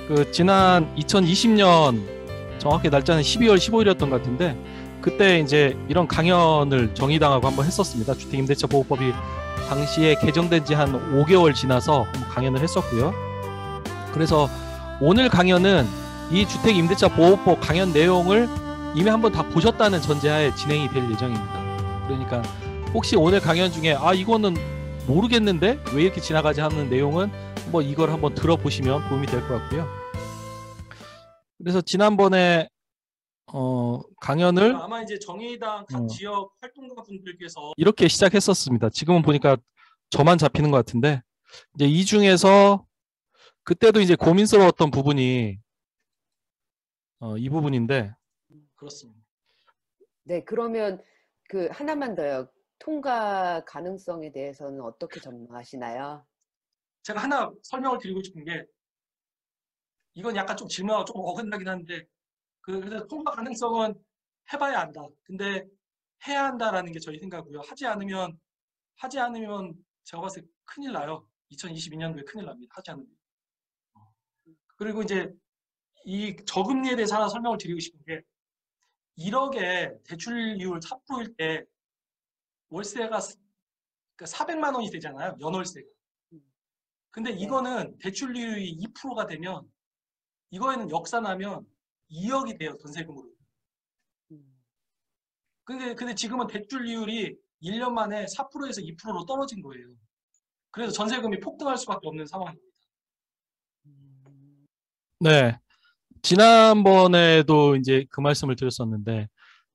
그 지난 2020년 정확히 날짜는 12월 15일이었던 것 같은데 그때 이제 이런 강연을 정의당하고 한번 했었습니다. 주택임대차 보호법이 당시에 개정된 지 한 5개월 지나서 강연을 했었고요. 그래서 오늘 강연은 이 주택임대차 보호법 강연 내용을 이미 한번 다 보셨다는 전제하에 진행이 될 예정입니다. 그러니까 혹시 오늘 강연 중에 이거는 모르겠는데 왜 이렇게 지나가지 하는 내용은 뭐 이걸 한번 들어보시면 도움이 될 것 같고요. 그래서 지난번에 강연을 아마 이제 정의당 각 지역 활동가 분들께서 이렇게 시작했었습니다. 지금은 보니까 저만 잡히는 것 같은데 이제 이 중에서 그때도 이제 고민스러웠던 부분이 이 부분인데 그렇습니다. 네, 그러면 그 하나만 더요. 통과 가능성에 대해서는 어떻게 전망하시나요? 제가 하나 설명을 드리고 싶은 게 이건 약간 좀 질문하고 좀 어긋나긴 한데 그래서 통과 가능성은 해봐야 안다. 근데 해야 한다라는 게 저희 생각이고요. 하지 않으면 제가 봤을 때 큰일 나요. 2022년도에 큰일 납니다. 하지 않으면. 그리고 이제 이 저금리에 대해서 하나 설명을 드리고 싶은 게 1억에 대출이율 4%일 때 월세가 400만 원이 되잖아요. 연월세가. 근데 이거는 대출이율이 2%가 되면 이거에는 역산하면 2억이 돼요. 전세금으로. 근데 지금은 대출이율이 1년 만에 4%에서 2%로 떨어진 거예요. 그래서 전세금이 폭등할 수밖에 없는 상황입니다. 네. 지난번에도 이제 그 말씀을 드렸었는데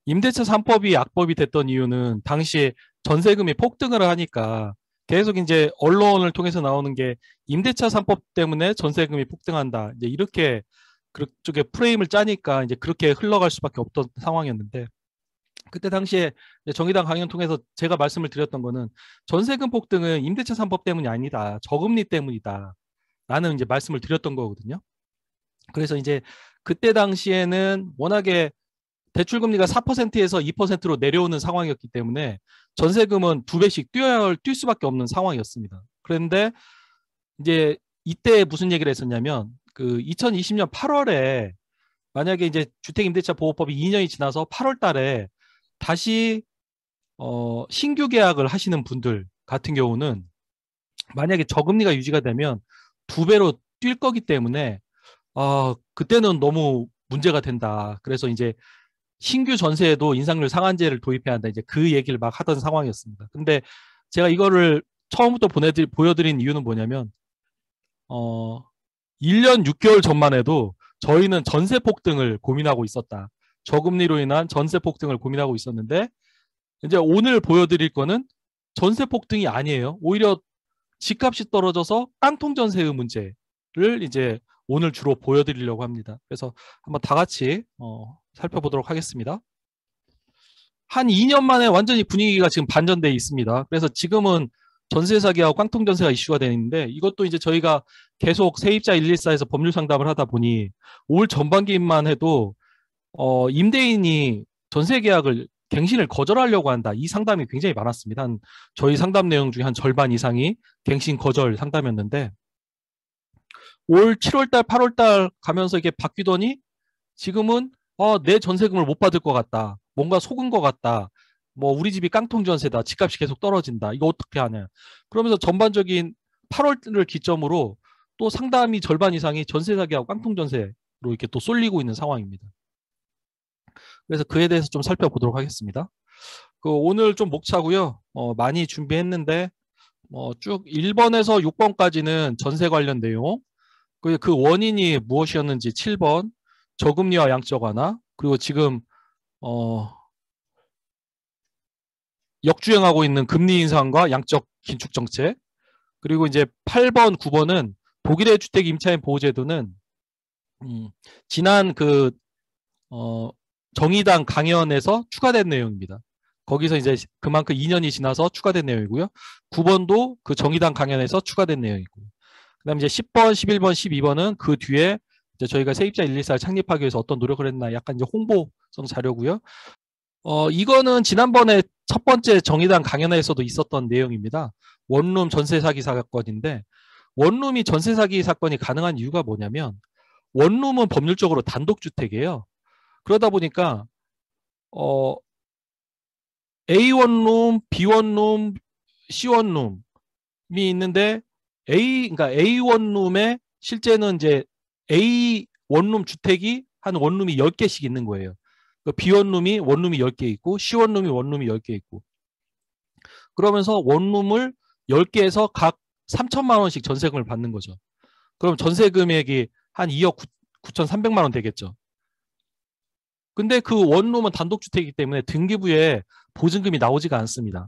임대차 3법이 악법이 됐던 이유는 당시에 전세금이 폭등을 하니까 계속 이제 언론을 통해서 나오는 게 임대차 3법 때문에 전세금이 폭등한다. 이제 이렇게 그쪽에 프레임을 짜니까 이제 그렇게 흘러갈 수밖에 없던 상황이었는데 그때 당시에 정의당 강연 통해서 제가 말씀을 드렸던 거는 전세금 폭등은 임대차 3법 때문이 아니다. 저금리 때문이다. 라는 이제 말씀을 드렸던 거거든요. 그래서 이제 그때 당시에는 워낙에 대출금리가 4%에서 2%로 내려오는 상황이었기 때문에 전세금은 2배씩 뛸 수밖에 없는 상황이었습니다. 그런데 이제 이때 무슨 얘기를 했었냐면 그 2020년 8월에 만약에 이제 주택임대차 보호법이 2년이 지나서 8월 달에 다시 신규 계약을 하시는 분들 같은 경우는 만약에 저금리가 유지가 되면 2배로 뛸 거기 때문에 그때는 너무 문제가 된다. 그래서 이제 신규 전세에도 인상률 상한제를 도입해야 한다. 이제 그 얘기를 막 하던 상황이었습니다. 근데 제가 이거를 처음부터 보여드린 이유는 뭐냐면 1년 6개월 전만 해도 저희는 전세 폭등을 고민하고 있었다. 저금리로 인한 전세 폭등을 고민하고 있었는데 이제 오늘 보여드릴 거는 전세 폭등이 아니에요. 오히려 집값이 떨어져서 깡통 전세의 문제를 이제 오늘 주로 보여드리려고 합니다. 그래서 한번 다 같이 살펴보도록 하겠습니다. 한 2년 만에 완전히 분위기가 지금 반전돼 있습니다. 그래서 지금은 전세 사기하고 깡통 전세가 이슈가 되는데 이것도 이제 저희가 계속 세입자 114에서 법률 상담을 하다 보니 올 전반기만 해도 임대인이 전세 계약을 갱신을 거절하려고 한다. 이 상담이 굉장히 많았습니다. 저희 상담 내용 중에 한 절반 이상이 갱신 거절 상담이었는데 올 7월달, 8월달 가면서 이게 바뀌더니 지금은 내 전세금을 못 받을 것 같다. 뭔가 속은 것 같다. 뭐 우리 집이 깡통 전세다. 집값이 계속 떨어진다. 이거 어떻게 하냐. 그러면서 전반적인 8월을 기점으로 또 상담이 절반 이상이 전세 사기하고 깡통 전세로 이렇게 또 쏠리고 있는 상황입니다. 그래서 그에 대해서 좀 살펴보도록 하겠습니다. 오늘 좀 목차고요. 많이 준비했는데 쭉 1번에서 6번까지는 전세 관련 내용, 그 원인이 무엇이었는지 7번, 저금리와 양적 완화, 그리고 지금 역주행하고 있는 금리 인상과 양적 긴축 정책, 그리고 이제 8번, 9번은 독일의 주택 임차인 보호제도는 지난 정의당 강연에서 추가된 내용입니다. 거기서 이제 그만큼 2년이 지나서 추가된 내용이고요. 9번도 그 정의당 강연에서 추가된 내용이고요. 그다음에 이제 10번, 11번, 12번은 그 뒤에 이제 저희가 세입자 114를 창립하기 위해서 어떤 노력을 했나 약간 이제 홍보성 자료고요. 이거는 지난번에 첫 번째 정의당 강연회에서도 있었던 내용입니다. 원룸 전세 사기 사건인데 원룸이 전세 사기 사건이 가능한 이유가 뭐냐면 원룸은 법률적으로 단독주택이에요. 그러다 보니까 A1룸, B1룸, C1룸이 있는데 그러니까 A1룸에 실제는 이제 A1룸 주택이 한 원룸이 10개씩 있는 거예요. B1룸이 원룸이 10개 있고 C1룸이 원룸이 10개 있고 그러면서 원룸을 10개에서 각 3천만 원씩 전세금을 받는 거죠. 그럼 전세 금액이 한 2억 9,300만 원 되겠죠. 근데 그 원룸은 단독주택이기 때문에 등기부에 보증금이 나오지가 않습니다.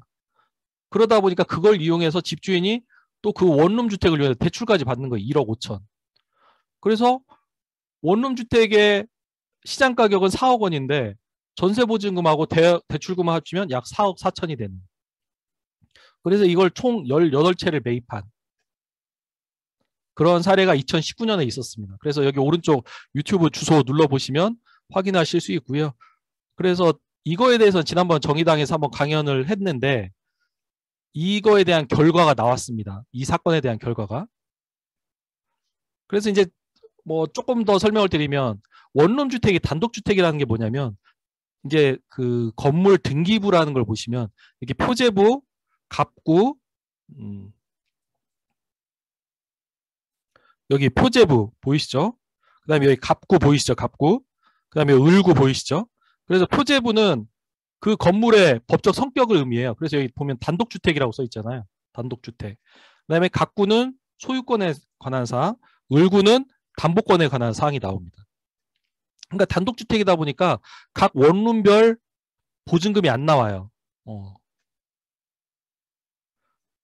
그러다 보니까 그걸 이용해서 집주인이 또 그 원룸 주택을 위해서 대출까지 받는 거예요. 1억 5천. 그래서 원룸 주택의 시장 가격은 4억 원인데 전세 보증금하고 대출금을 합치면 약 4억 4천이 되는. 그래서 이걸 총 18채를 매입한 그런 사례가 2019년에 있었습니다. 그래서 여기 오른쪽 유튜브 주소 눌러보시면 확인하실 수 있고요. 그래서 이거에 대해서 지난번 정의당에서 한번 강연을 했는데 이거에 대한 결과가 나왔습니다. 이 사건에 대한 결과가. 그래서 이제 뭐 조금 더 설명을 드리면 원룸 주택이 단독주택이라는 게 뭐냐면 이제 그 건물 등기부라는 걸 보시면 이렇게 표제부, 갑구, 여기 표제부 보이시죠? 그 다음에 여기 갑구 보이시죠? 갑구. 그 다음에 을구 보이시죠? 그래서 표제부는 그 건물의 법적 성격을 의미해요. 그래서 여기 보면 단독주택이라고 써 있잖아요. 단독주택. 그 다음에 갑구는 소유권에 관한 사항, 을구는 담보권에 관한 사항이 나옵니다. 그러니까 단독주택이다 보니까 각 원룸별 보증금이 안 나와요.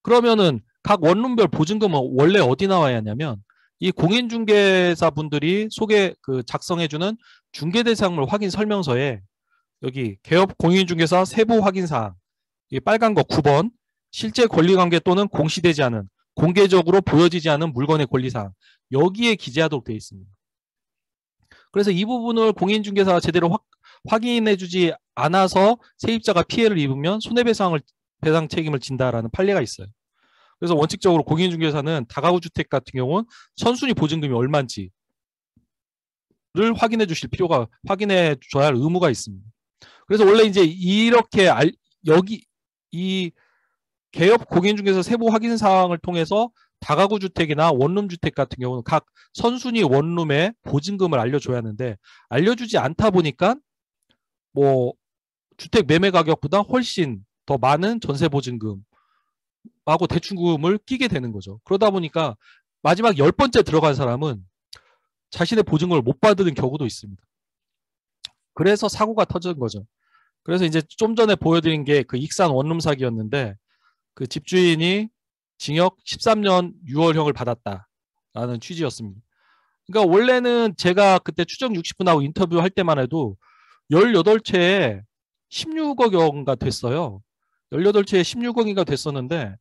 그러면은 각 원룸별 보증금은 원래 어디 나와야 하냐면 이 공인중개사 분들이 작성해주는 중개대상물 확인 설명서에 여기 개업 공인중개사 세부 확인사항 이 빨간 거 9번 실제 권리관계 또는 공시되지 않은 공개적으로 보여지지 않은 물건의 권리사항 여기에 기재하도록 되어 있습니다. 그래서 이 부분을 공인중개사가 제대로 확인해주지 않아서 세입자가 피해를 입으면 손해배상 책임을 진다라는 판례가 있어요. 그래서 원칙적으로 공인중개사는 다가구 주택 같은 경우는 선순위 보증금이 얼마인지를 확인해 줘야 할 의무가 있습니다. 그래서 원래 이제 이렇게 여기 이 개업 공인중개사 세부 확인 사항을 통해서 다가구 주택이나 원룸 주택 같은 경우는 각 선순위 원룸의 보증금을 알려줘야 하는데 알려주지 않다 보니까 뭐 주택 매매 가격보다 훨씬 더 많은 전세 보증금하고 대출금을 끼게 되는 거죠. 그러다 보니까 마지막 10번째 들어간 사람은 자신의 보증금을 못 받는 경우도 있습니다. 그래서 사고가 터진 거죠. 그래서 이제 좀 전에 보여드린 게 그 익산 원룸 사기였는데 그 집주인이 징역 13년 6월형을 받았다라는 취지였습니다. 그러니까 원래는 제가 그때 추정 60분하고 인터뷰할 때만 해도 18채에 16억 원가 됐어요. 18채에 16억인가 됐었는데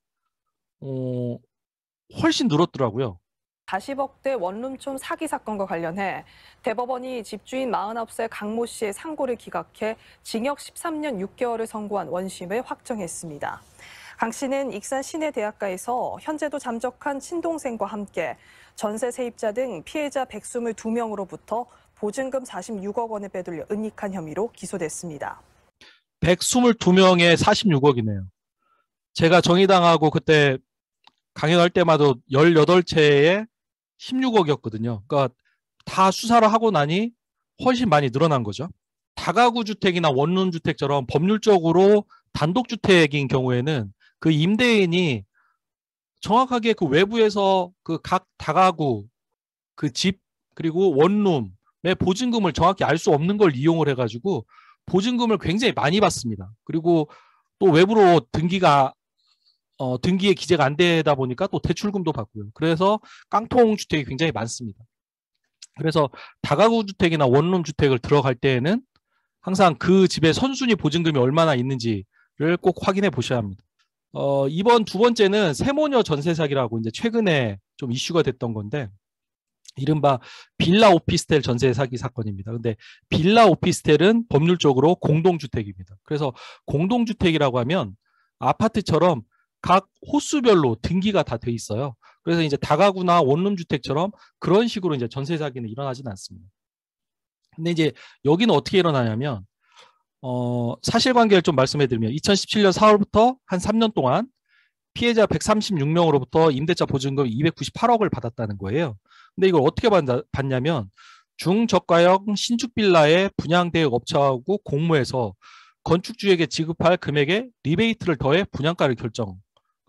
훨씬 늘었더라고요. 40억대 원룸촌 사기 사건과 관련해 대법원이 집주인 49세 강모 씨의 상고를 기각해 징역 13년 6개월을 선고한 원심을 확정했습니다. 강 씨는 익산 시내대학가에서 현재도 잠적한 친동생과 함께 전세 세입자 등 피해자 122명으로부터 보증금 46억 원을 빼돌려 은닉한 혐의로 기소됐습니다. 122명에 46억이네요. 제가 정의당하고 그때 강연할 때마다 18채에 16억이었거든요. 그러니까 다 수사를 하고 나니 훨씬 많이 늘어난 거죠. 다가구 주택이나 원룸 주택처럼 법률적으로 단독주택인 경우에는 그 임대인이 정확하게 그 외부에서 그 각 다가구 그 집 그리고 원룸의 보증금을 정확히 알 수 없는 걸 이용을 해가지고 보증금을 굉장히 많이 받습니다. 그리고 또 외부로 등기에 기재가 안 되다 보니까 또 대출금도 받고요. 그래서 깡통 주택이 굉장히 많습니다. 그래서 다가구 주택이나 원룸 주택을 들어갈 때에는 항상 그 집의 선순위 보증금이 얼마나 있는지를 꼭 확인해 보셔야 합니다. 이번 두 번째는 세모녀 전세 사기라고 이제 최근에 좀 이슈가 됐던 건데 이른바 빌라 오피스텔 전세 사기 사건입니다. 근데 빌라 오피스텔은 법률적으로 공동주택입니다. 그래서 공동주택이라고 하면 아파트처럼 각 호수별로 등기가 다 돼 있어요. 그래서 이제 다가구나 원룸 주택처럼 그런 식으로 이제 전세 사기는 일어나지는 않습니다. 근데 이제 여기는 어떻게 일어나냐면 사실관계를 좀 말씀해드리면 2017년 4월부터 한 3년 동안 피해자 136명으로부터 임대차 보증금 298억을 받았다는 거예요. 근데 이걸 어떻게 받냐면 중저가형 신축 빌라의 분양대행 업체하고 공모해서 건축주에게 지급할 금액에 리베이트를 더해 분양가를 결정을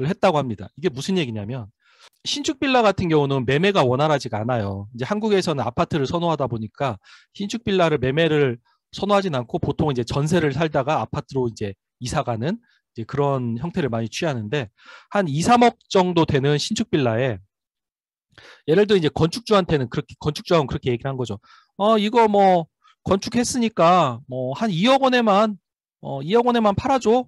했다고 합니다. 이게 무슨 얘기냐면 신축 빌라 같은 경우는 매매가 원활하지가 않아요. 이제 한국에서는 아파트를 선호하다 보니까 신축 빌라를 매매를 선호하진 않고 보통 이제 전세를 살다가 아파트로 이제 이사가는 이제 그런 형태를 많이 취하는데 한 2, 3억 정도 되는 신축 빌라에 예를 들어 이제 건축주한테는 건축주하고는 그렇게 얘기를 한 거죠. 이거 뭐 건축했으니까 뭐 한 2억 원에만 팔아줘.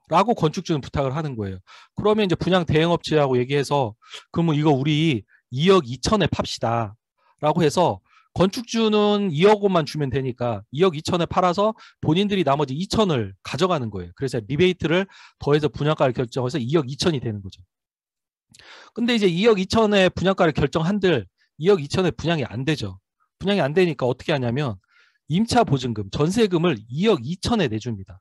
라고 건축주는 부탁을 하는 거예요. 그러면 이제 분양 대행업체하고 얘기해서 그러면 이거 우리 2억 2천에 팝시다. 라고 해서 건축주는 2억 원만 주면 되니까 2억 2천에 팔아서 본인들이 나머지 2천을 가져가는 거예요. 그래서 리베이트를 더해서 분양가를 결정해서 2억 2천이 되는 거죠. 근데 이제 2억 2천에 분양가를 결정한들 2억 2천에 분양이 안 되죠. 분양이 안 되니까 어떻게 하냐면 임차 보증금, 전세금을 2억 2천에 내줍니다.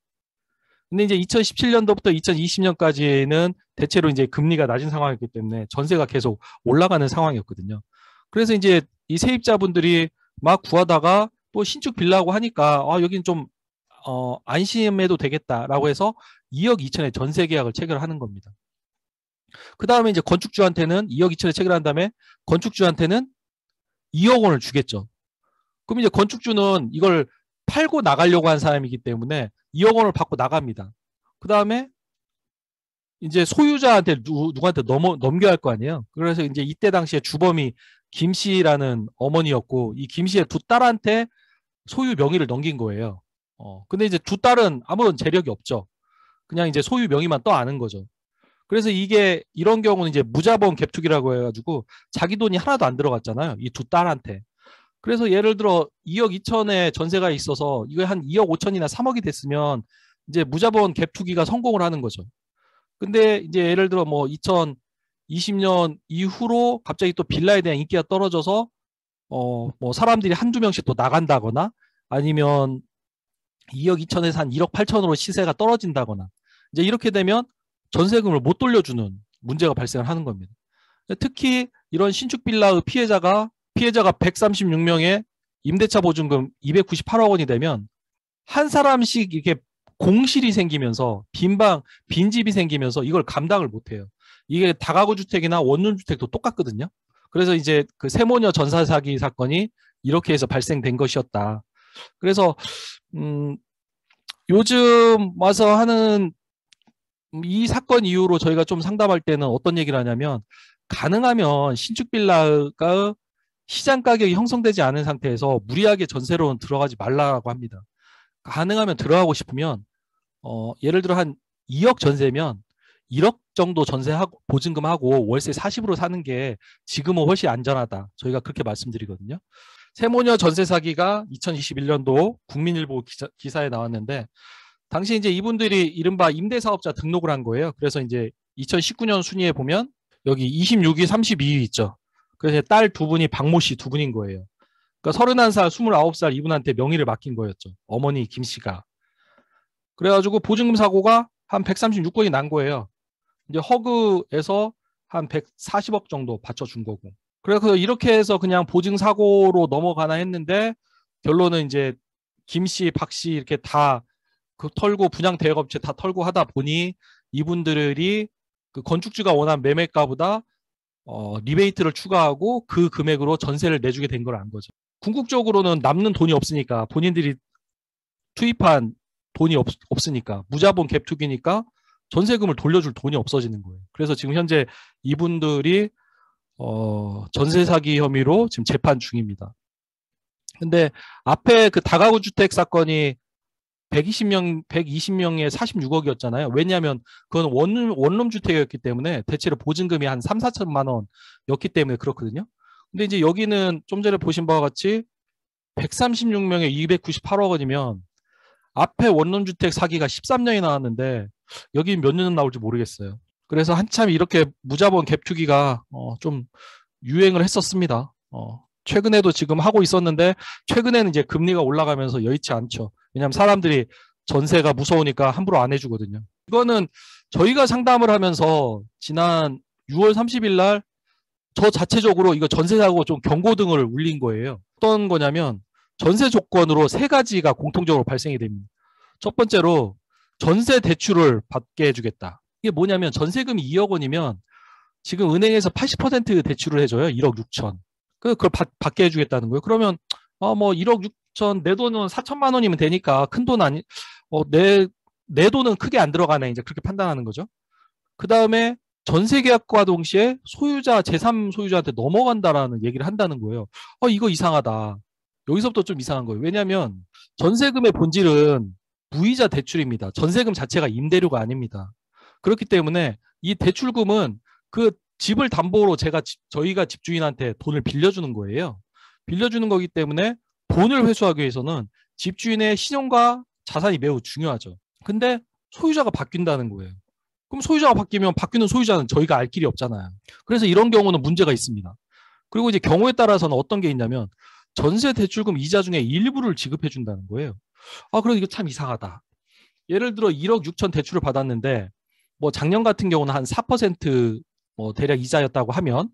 근데 이제 2017년도부터 2020년까지는 대체로 이제 금리가 낮은 상황이었기 때문에 전세가 계속 올라가는 상황이었거든요. 그래서 이제 이 세입자분들이 막 구하다가 또 신축 빌라고 하니까 여긴 좀 안심해도 되겠다라고 해서 2억 2천에 전세 계약을 체결하는 겁니다. 그 다음에 이제 건축주한테는 2억 2천에 체결한 다음에 건축주한테는 2억 원을 주겠죠. 그럼 이제 건축주는 이걸 팔고 나가려고 한 사람이기 때문에 2억 원을 받고 나갑니다. 그 다음에 이제 소유자한테 누구한테 넘겨야 할 거 아니에요. 그래서 이제 이때 당시에 주범이 김 씨라는 어머니였고 이 김 씨의 두 딸한테 소유 명의를 넘긴 거예요. 근데 이제 두 딸은 아무런 재력이 없죠. 그냥 이제 소유 명의만 떠안은 거죠. 그래서 이게 이런 경우는 이제 무자본 갭투기라고 해가지고 자기 돈이 하나도 안 들어갔잖아요. 이 두 딸한테. 그래서 예를 들어 2억 2천에 전세가 있어서 이거 한 2억 5천이나 3억이 됐으면 이제 무자본 갭투기가 성공을 하는 거죠. 근데 이제 예를 들어 뭐 2020년 이후로 갑자기 또 빌라에 대한 인기가 떨어져서 뭐 사람들이 한두 명씩 또 나간다거나 아니면 2억 2천에서 한 1억 8천으로 시세가 떨어진다거나 이제 이렇게 되면 전세금을 못 돌려주는 문제가 발생을 하는 겁니다. 특히 이런 신축 빌라의 피해자가 136명의 임대차 보증금 298억 원이 되면 한 사람씩 이렇게 공실이 생기면서 빈집이 생기면서 이걸 감당을 못해요. 이게 다가구 주택이나 원룸 주택도 똑같거든요. 그래서 이제 그 세모녀 전사 사기 사건이 이렇게 해서 발생된 것이었다. 그래서 요즘 와서 하는 이 사건 이후로 저희가 좀 상담할 때는 어떤 얘기를 하냐면 가능하면 신축 빌라가 시장 가격이 형성되지 않은 상태에서 무리하게 전세로는 들어가지 말라고 합니다. 가능하면 들어가고 싶으면 예를 들어 한 2억 전세면 1억 정도 전세하고 보증금하고 월세 40으로 사는 게 지금은 훨씬 안전하다. 저희가 그렇게 말씀드리거든요. 세모녀 전세 사기가 2021년도 국민일보 기사에 나왔는데 당시 이제 이분들이 이른바 임대사업자 등록을 한 거예요. 그래서 이제 2019년 순위에 보면 여기 26위, 32위 있죠. 그래서 딸 두 분이 박모 씨 두 분인 거예요. 그러니까 31살, 29살 이분한테 명의를 맡긴 거였죠. 어머니 김 씨가. 그래가지고 보증금 사고가 한 136건이 난 거예요. 이제 허그에서 한 140억 정도 받쳐준 거고. 그래서 이렇게 해서 그냥 보증 사고로 넘어가나 했는데 결론은 이제 김 씨, 박 씨 이렇게 다 그 털고 분양 대행업체 다 털고 하다 보니 이분들이 그 건축주가 원한 매매가보다 리베이트를 추가하고 그 금액으로 전세를 내주게 된 걸 안 거죠. 궁극적으로는 남는 돈이 없으니까 본인들이 투입한 돈이 없으니까 무자본 갭 투기니까 전세금을 돌려줄 돈이 없어지는 거예요. 그래서 지금 현재 이분들이 전세 사기 혐의로 지금 재판 중입니다. 근데 앞에 그 다가구 주택 사건이 120명에 46억이었잖아요. 왜냐하면 그건 원룸 주택이었기 때문에 대체로 보증금이 한 3, 4천만 원이었기 때문에 그렇거든요. 근데 이제 여기는 좀 전에 보신 바와 같이 136명에 298억 원이면 앞에 원룸 주택 사기가 13년이 나왔는데 여기 몇 년 나올지 모르겠어요. 그래서 한참 이렇게 무자본 갭 투기가 좀 유행을 했었습니다. 최근에도 지금 하고 있었는데 최근에는 이제 금리가 올라가면서 여의치 않죠. 왜냐하면 사람들이 전세가 무서우니까 함부로 안 해주거든요. 이거는 저희가 상담을 하면서 지난 6월 30일 날 저 자체적으로 이거 전세 사고 좀 경고등을 울린 거예요. 어떤 거냐면 전세 조건으로 세 가지가 공통적으로 발생이 됩니다. 첫 번째로 전세 대출을 받게 해주겠다. 이게 뭐냐면 전세금이 2억 원이면 지금 은행에서 80% 대출을 해줘요. 1억 6천. 그걸 받게 해주겠다는 거예요. 그러면 뭐 1억 6천, 내 돈은 4천만 원이면 되니까 큰 돈 아니, 내 돈은 크게 안 들어가네. 이제 그렇게 판단하는 거죠. 그 다음에 전세 계약과 동시에 소유자, 제3 소유자한테 넘어간다라는 얘기를 한다는 거예요. 이거 이상하다. 여기서부터 좀 이상한 거예요. 왜냐하면 전세금의 본질은 무이자 대출입니다. 전세금 자체가 임대료가 아닙니다. 그렇기 때문에 이 대출금은 그 집을 담보로 저희가 집주인한테 돈을 빌려주는 거예요. 빌려주는 거기 때문에 돈을 회수하기 위해서는 집주인의 신용과 자산이 매우 중요하죠. 근데 소유자가 바뀐다는 거예요. 그럼 소유자가 바뀌면 바뀌는 소유자는 저희가 알 길이 없잖아요. 그래서 이런 경우는 문제가 있습니다. 그리고 이제 경우에 따라서는 어떤 게 있냐면 전세 대출금 이자 중에 일부를 지급해 준다는 거예요. 그럼 이거 참 이상하다. 예를 들어 1억 6천 대출을 받았는데 뭐 작년 같은 경우는 한 4% 대략 이자였다고 하면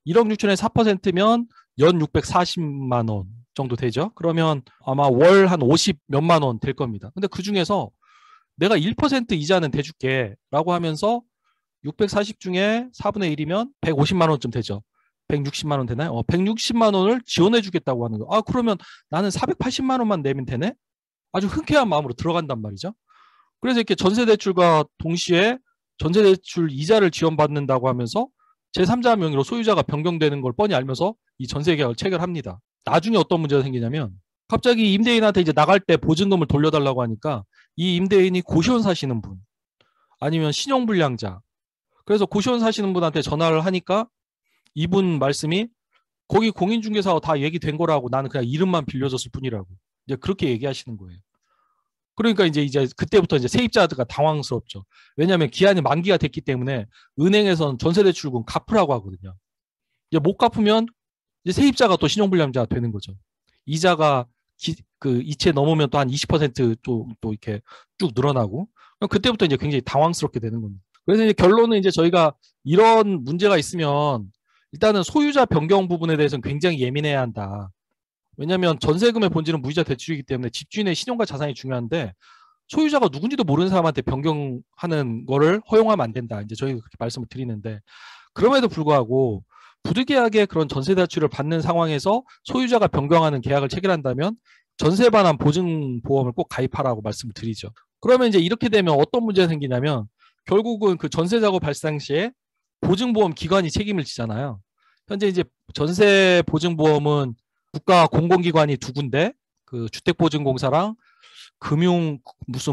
1억 6천에 4%면 연 640만 원 정도 되죠. 그러면 아마 월 한 50 몇만 원 될 겁니다. 근데 그 중에서 내가 1% 이자는 대줄게 라고 하면서 640 중에 4분의 1이면 150만 원쯤 되죠. 160만 원 되나요? 160만 원을 지원해 주겠다고 하는 거예요. 그러면 나는 480만 원만 내면 되네? 아주 흔쾌한 마음으로 들어간단 말이죠. 그래서 이렇게 전세대출과 동시에 전세대출 이자를 지원받는다고 하면서 제3자 명의로 소유자가 변경되는 걸 뻔히 알면서 이 전세계약을 체결합니다. 나중에 어떤 문제가 생기냐면 갑자기 임대인한테 이제 나갈 때 보증금을 돌려달라고 하니까 이 임대인이 고시원 사시는 분 아니면 신용불량자, 그래서 고시원 사시는 분한테 전화를 하니까 이분 말씀이 거기 공인중개사하고 다 얘기된 거라고, 나는 그냥 이름만 빌려줬을 뿐이라고 이제 그렇게 얘기하시는 거예요. 그러니까 이제 그때부터 이제 세입자가 당황스럽죠. 왜냐하면 기한이 만기가 됐기 때문에 은행에서는 전세대출금 갚으라고 하거든요. 이제 못 갚으면 이제 세입자가 또 신용불량자가 되는 거죠. 이자가 그 이체 넘으면 또 한 20% 또 이렇게 쭉 늘어나고, 그때부터 이제 굉장히 당황스럽게 되는 겁니다. 그래서 이제 결론은 이제 저희가 이런 문제가 있으면 일단은 소유자 변경 부분에 대해서는 굉장히 예민해야 한다. 왜냐하면 전세금의 본질은 무이자 대출이기 때문에 집주인의 신용과 자산이 중요한데 소유자가 누군지도 모르는 사람한테 변경하는 거를 허용하면 안 된다. 이제 저희가 그렇게 말씀을 드리는데, 그럼에도 불구하고 부득이하게 그런 전세 대출을 받는 상황에서 소유자가 변경하는 계약을 체결한다면 전세 반환 보증 보험을 꼭 가입하라고 말씀을 드리죠. 그러면 이제 이렇게 되면 어떤 문제가 생기냐면 결국은 그 전세 사고 발생 시에 보증보험 기관이 책임을 지잖아요. 현재 이제 전세 보증보험은 국가 공공기관이 두 군데, 그 주택보증공사랑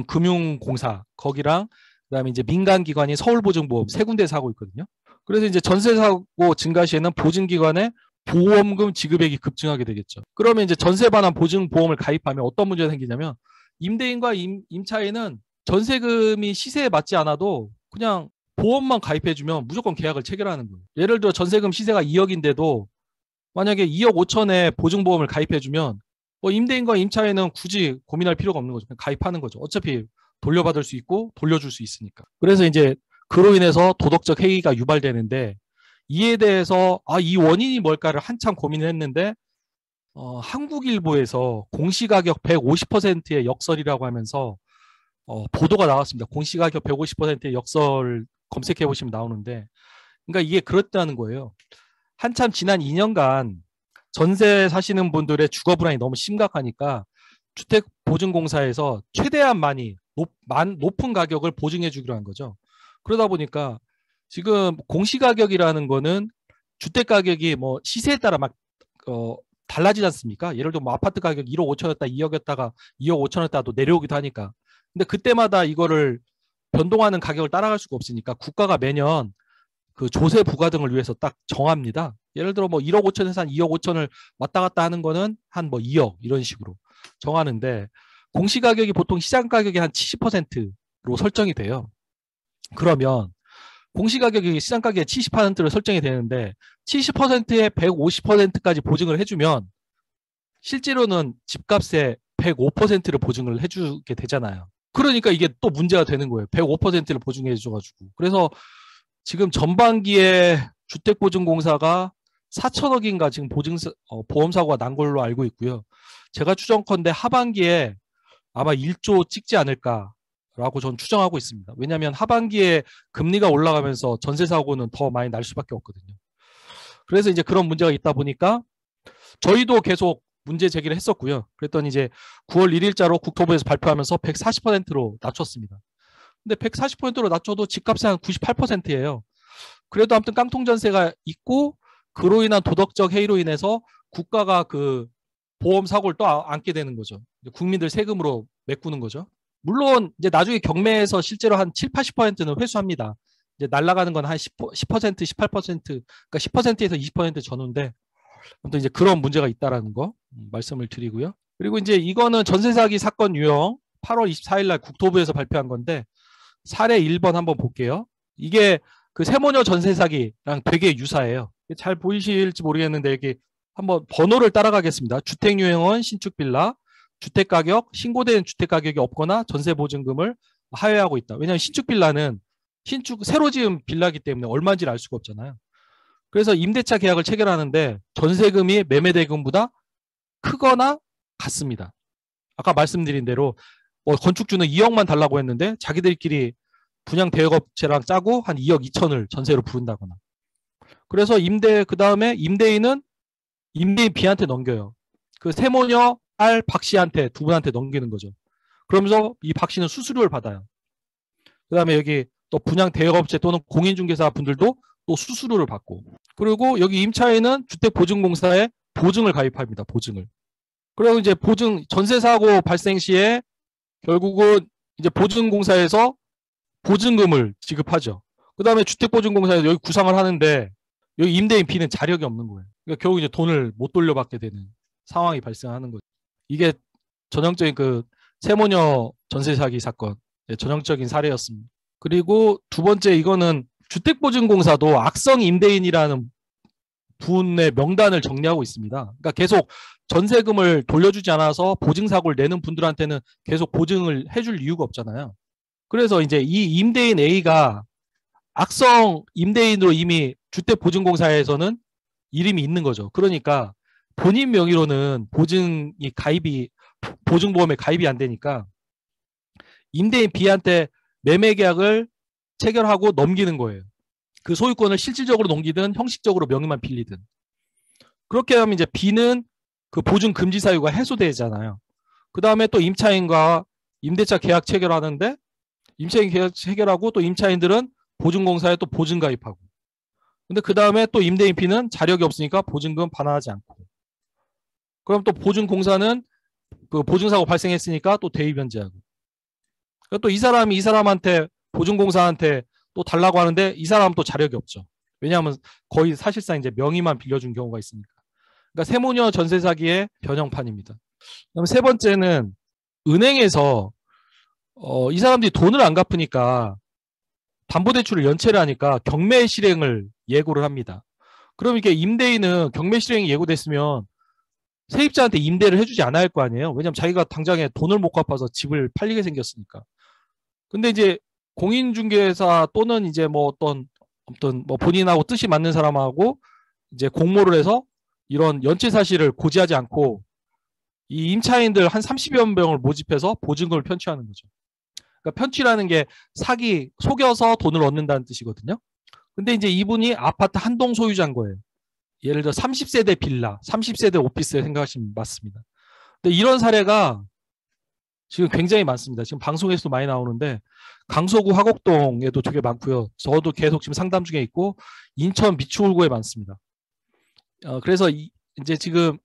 금융공사 거기랑 그다음에 이제 민간기관인 서울보증보험 세 군데에서 하고 있거든요. 그래서 이제 전세 사고 증가 시에는 보증기관의 보험금 지급액이 급증하게 되겠죠. 그러면 이제 전세 반환 보증보험을 가입하면 어떤 문제가 생기냐면 임대인과 임차인은 전세금이 시세에 맞지 않아도 그냥 보험만 가입해주면 무조건 계약을 체결하는 거예요. 예를 들어 전세금 시세가 2억인데도 만약에 2억 5천에 보증보험을 가입해주면 임대인과 임차인은 굳이 고민할 필요가 없는 거죠. 그냥 가입하는 거죠. 어차피 돌려받을 수 있고 돌려줄 수 있으니까. 그래서 이제 그로 인해서 도덕적 해이가 유발되는데, 이에 대해서 이 원인이 뭘까를 한참 고민을 했는데 한국일보에서 공시가격 150%의 역설이라고 하면서 보도가 나왔습니다. 공시가격 150%의 역설 검색해 보시면 나오는데, 그러니까 이게 그렇다는 거예요. 한참 지난 2년간 전세 사시는 분들의 주거 불안이 너무 심각하니까 주택보증공사에서 최대한 높은 가격을 보증해 주기로 한 거죠. 그러다 보니까 지금 공시가격이라는 거는 주택가격이 뭐 시세에 따라 막 달라지지 않습니까? 예를 들어 뭐 아파트 가격 1억 5천이었다 2억이었다가 2억 5천이었다가 또 내려오기도 하니까. 근데 그때마다 이거를 변동하는 가격을 따라갈 수가 없으니까 국가가 매년 그 조세 부과 등을 위해서 딱 정합니다. 예를 들어 뭐 1억 5천에서 한 2억 5천을 왔다 갔다 하는 거는 한 뭐 2억 이런 식으로 정하는데, 공시가격이 보통 시장 가격의 한 70%로 설정이 돼요. 그러면 공시가격이 시장가격의 70%를 설정이 되는데 70%에 150%까지 보증을 해주면 실제로는 집값의 105%를 보증을 해주게 되잖아요. 그러니까 이게 또 문제가 되는 거예요. 105%를 보증해 줘가지고. 그래서 지금 전반기에 주택보증공사가 4천억인가 지금 보험사고가 난 걸로 알고 있고요. 제가 추정컨대 하반기에 아마 1조 찍지 않을까라고 전 추정하고 있습니다. 왜냐하면 하반기에 금리가 올라가면서 전세사고는 더 많이 날 수밖에 없거든요. 그래서 이제 그런 문제가 있다 보니까 저희도 계속 문제 제기를 했었고요. 그랬더니 이제 9월 1일자로 국토부에서 발표하면서 140%로 낮췄습니다. 근데 140%로 낮춰도 집값의 한 98%예요. 그래도 아무튼 깡통 전세가 있고 그로 인한 도덕적 해이로 인해서 국가가 그 보험 사고를 또 안게 되는 거죠. 국민들 세금으로 메꾸는 거죠. 물론 이제 나중에 경매에서 실제로 한 7, 80%는 회수합니다. 이제 날아가는 건 한 10%, 18%, 그러니까 10%에서 20% 전후인데 아무튼 이제 그런 문제가 있다라는 거 말씀을 드리고요. 그리고 이제 이거는 전세 사기 사건 유형 8월 24일 날 국토부에서 발표한 건데 사례 1번 한번 볼게요. 이게 그 세모녀 전세 사기랑 되게 유사해요. 잘 보이실지 모르겠는데 여기 한번 번호를 따라가겠습니다. 주택유형은 신축빌라, 주택가격, 신고된 주택가격이 없거나 전세보증금을 하회하고 있다. 왜냐하면 신축빌라는 새로 지은 빌라기 때문에 얼마인지를 알 수가 없잖아요. 그래서 임대차 계약을 체결하는데 전세금이 매매대금보다 크거나 같습니다. 아까 말씀드린 대로 건축주는 2억만 달라고 했는데 자기들끼리 분양 대여업체랑 짜고 한 2억 2천을 전세로 부른다거나. 그래서 그 다음에 임대인은 임대인 B한테 넘겨요. 그 세모녀 R 박 씨한테 두 분한테 넘기는 거죠. 그러면서 이 박 씨는 수수료를 받아요. 그 다음에 여기 또 분양 대여업체 또는 공인중개사 분들도 또 수수료를 받고. 그리고 여기 임차인은 주택보증공사에 보증을 가입합니다. 보증을. 그리고 이제 전세사고 발생 시에 결국은 이제 보증공사에서 보증금을 지급하죠. 그 다음에 주택보증공사에서 여기 구상을 하는데 여기 임대인 B는 자력이 없는 거예요. 그러니까 결국 이제 돈을 못 돌려받게 되는 상황이 발생하는 거죠. 이게 전형적인 그 세모녀 전세 사기 사건 전형적인 사례였습니다. 그리고 두 번째 이거는 주택보증공사도 악성 임대인이라는 분의 명단을 정리하고 있습니다. 그러니까 계속 전세금을 돌려주지 않아서 보증사고를 내는 분들한테는 계속 보증을 해줄 이유가 없잖아요. 그래서 이제 이 임대인 A가 악성 임대인으로 이미 주택보증공사에서는 이름이 있는 거죠. 그러니까 본인 명의로는 보증보험에 가입이 안 되니까 임대인 B한테 매매계약을 체결하고 넘기는 거예요. 그 소유권을 실질적으로 넘기든 형식적으로 명의만 빌리든. 그렇게 하면 이제 B는 그 보증 금지 사유가 해소되잖아요. 그 다음에 또 임차인과 임대차 계약 체결하는데 임차인 계약 체결하고 또 임차인들은 보증공사에 또 보증 가입하고. 근데 그 다음에 또 임대인 B는 자력이 없으니까 보증금 반환하지 않고. 그럼 또 보증공사는 그 보증사고 발생했으니까 또 대위 변제하고. 또 이 사람한테 보증공사한테 또 달라고 하는데 이 사람은 또 자력이 없죠. 왜냐하면 거의 사실상 이제 명의만 빌려준 경우가 있으니까. 그러니까 세모녀 전세 사기의 변형판입니다. 그다음 세 번째는 은행에서 이 사람들이 돈을 안 갚으니까 담보대출을 연체를 하니까 경매 실행을 예고를 합니다. 그럼 이게 임대인은 경매 실행이 예고됐으면 세입자한테 임대를 해주지 않아야 할 거 아니에요. 왜냐하면 자기가 당장에 돈을 못 갚아서 집을 팔리게 생겼으니까. 근데 이제 공인중개사 또는 이제 뭐 어떤 뭐 본인하고 뜻이 맞는 사람하고 이제 공모를 해서 이런 연체 사실을 고지하지 않고 이 임차인들 한 30여 명을 모집해서 보증금을 편취하는 거죠. 그러니까 편취라는 게 속여서 돈을 얻는다는 뜻이거든요. 근데 이제 이분이 아파트 한 동 소유자인 거예요. 예를 들어 30세대 빌라, 30세대 오피스 생각하시면 맞습니다. 근데 이런 사례가 지금 굉장히 많습니다. 지금 방송에서도 많이 나오는데 강서구 화곡동에도 되게 많고요. 저도 계속 지금 상담 중에 있고 인천 미추홀구에 많습니다. 그래서 이제 지금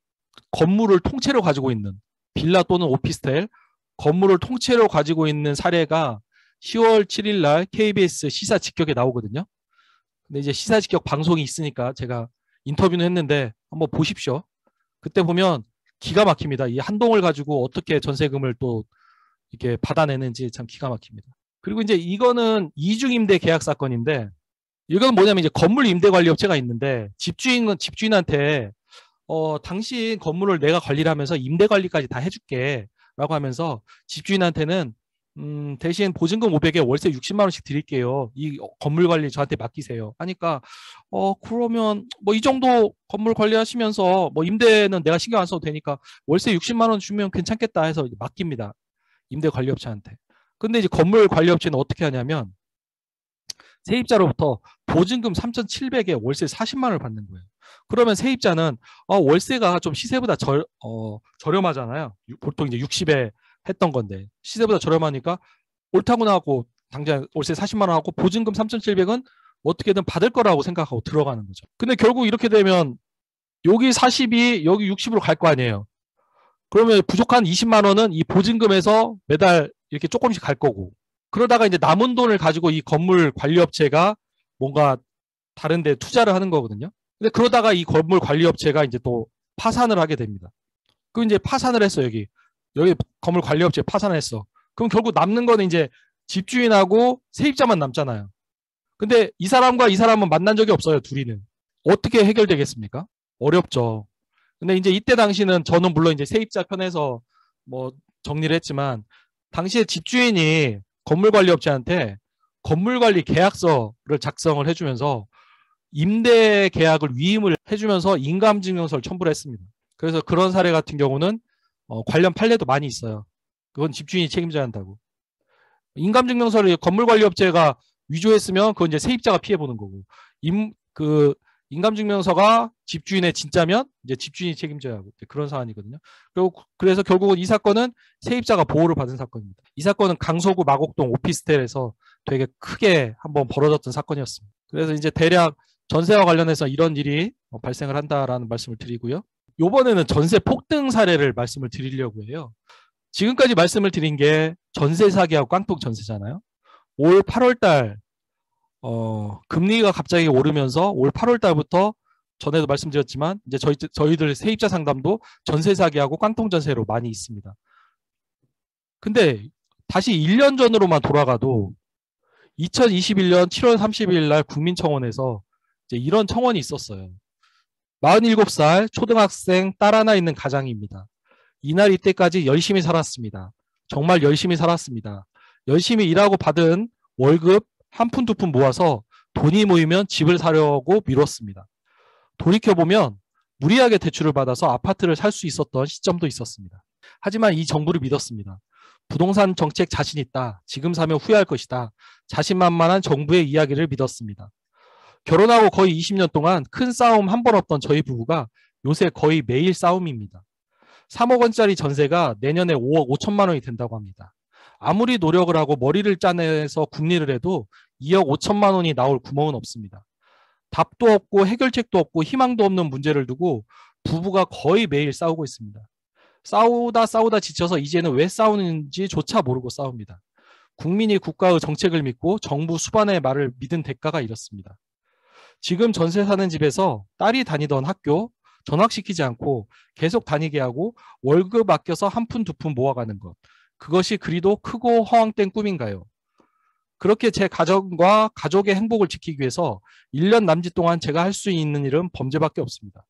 건물을 통째로 가지고 있는 빌라 또는 오피스텔 건물을 통째로 가지고 있는 사례가 10월 7일 날 KBS 시사 직격에 나오거든요. 근데 이제 시사 직격 방송이 있으니까 제가 인터뷰는 했는데 한번 보십시오. 그때 보면 기가 막힙니다. 이 한 동을 가지고 어떻게 전세금을 또 이렇게 받아내는지 참 기가 막힙니다. 그리고 이제 이거는 이중임대 계약 사건인데 이건 뭐냐면 이제 건물 임대 관리 업체가 있는데 집주인한테 당신 건물을 내가 관리를 하면서 임대 관리까지 다 해줄게라고 하면서 집주인한테는 대신 보증금 500에 월세 60만 원씩 드릴게요. 이 건물 관리 저한테 맡기세요. 하니까 그러면 뭐 이 정도 건물 관리하시면서 뭐 임대는 내가 신경 안 써도 되니까 월세 60만 원 주면 괜찮겠다 해서 맡깁니다. 임대 관리 업체한테. 근데 이제 건물 관리 업체는 어떻게 하냐면 세입자로부터 보증금 3,700에 월세 40만 원을 받는 거예요. 그러면 세입자는 월세가 좀 시세보다 저렴하잖아요. 보통 이제 60에 했던 건데 시세보다 저렴하니까 옳다고 나하고 당장 월세 40만 원 하고 보증금 3,700은 어떻게든 받을 거라고 생각하고 들어가는 거죠. 근데 결국 이렇게 되면 여기 40이 여기 60으로 갈 거 아니에요. 그러면 부족한 20만 원은 이 보증금에서 매달 이렇게 조금씩 갈 거고, 그러다가 이제 남은 돈을 가지고 이 건물 관리업체가 뭔가 다른 데 투자를 하는 거거든요. 근데 그러다가 이 건물 관리업체가 이제 또 파산을 하게 됩니다. 그럼 이제 파산을 했어, 여기 건물 관리업체 파산을 했어. 그럼 결국 남는 거는 이제 집주인하고 세입자만 남잖아요. 근데 이 사람과 이 사람은 만난 적이 없어요, 둘이는. 어떻게 해결되겠습니까? 어렵죠. 근데 이제 이때 당시는 저는 물론 이제 세입자 편에서 뭐 정리를 했지만, 당시에 집주인이 건물관리업체한테 건물관리 계약서를 작성을 해주면서 임대 계약을 위임을 해주면서 인감증명서를 첨부를 했습니다. 그래서 그런 사례 같은 경우는 관련 판례도 많이 있어요. 그건 집주인이 책임져야 한다고. 인감증명서를 건물관리업체가 위조했으면 그건 이제 세입자가 피해보는 거고, 인감증명서가 집주인의 진짜면 이제 집주인이 책임져야 하고 그런 사안이거든요. 그래서 결국은 이 사건은 세입자가 보호를 받은 사건입니다. 이 사건은 강서구 마곡동 오피스텔에서 되게 크게 한번 벌어졌던 사건이었습니다. 그래서 이제 대략 전세와 관련해서 이런 일이 발생을 한다라는 말씀을 드리고요. 이번에는 전세 폭등 사례를 말씀을 드리려고 해요. 지금까지 말씀을 드린 게 전세 사기하고 깡통 전세잖아요. 올 8월 달 금리가 갑자기 오르면서 올 8월 달부터 전에도 말씀드렸지만 이제 저희들 세입자 상담도 전세 사기하고 깡통 전세로 많이 있습니다. 근데 다시 1년 전으로만 돌아가도 2021년 7월 30일 날 국민청원에서 이제 이런 청원이 있었어요. 47살 초등학생 딸 하나 있는 가장입니다. 이날 이때까지 열심히 살았습니다. 정말 열심히 살았습니다. 열심히 일하고 받은 월급 한 푼 두 푼 모아서 돈이 모이면 집을 사려고 미뤘습니다. 돌이켜보면 무리하게 대출을 받아서 아파트를 살 수 있었던 시점도 있었습니다. 하지만 이 정부를 믿었습니다. 부동산 정책 자신 있다. 지금 사면 후회할 것이다. 자신만만한 정부의 이야기를 믿었습니다. 결혼하고 거의 20년 동안 큰 싸움 한 번 없던 저희 부부가 요새 거의 매일 싸움입니다. 3억 원짜리 전세가 내년에 5억 5천만 원이 된다고 합니다. 아무리 노력을 하고 머리를 짜내서 궁리를 해도 2억 5천만 원이 나올 구멍은 없습니다. 답도 없고 해결책도 없고 희망도 없는 문제를 두고 부부가 거의 매일 싸우고 있습니다. 싸우다 지쳐서 이제는 왜 싸우는지조차 모르고 싸웁니다. 국민이 국가의 정책을 믿고 정부 수반의 말을 믿은 대가가 이렇습니다. 지금 전세 사는 집에서 딸이 다니던 학교 전학시키지 않고 계속 다니게 하고 월급 아껴서 한 푼 두 푼 모아가는 것. 그것이 그리도 크고 허황된 꿈인가요? 그렇게 제 가정과 가족의 행복을 지키기 위해서 1년 남짓 동안 제가 할 수 있는 일은 범죄밖에 없습니다.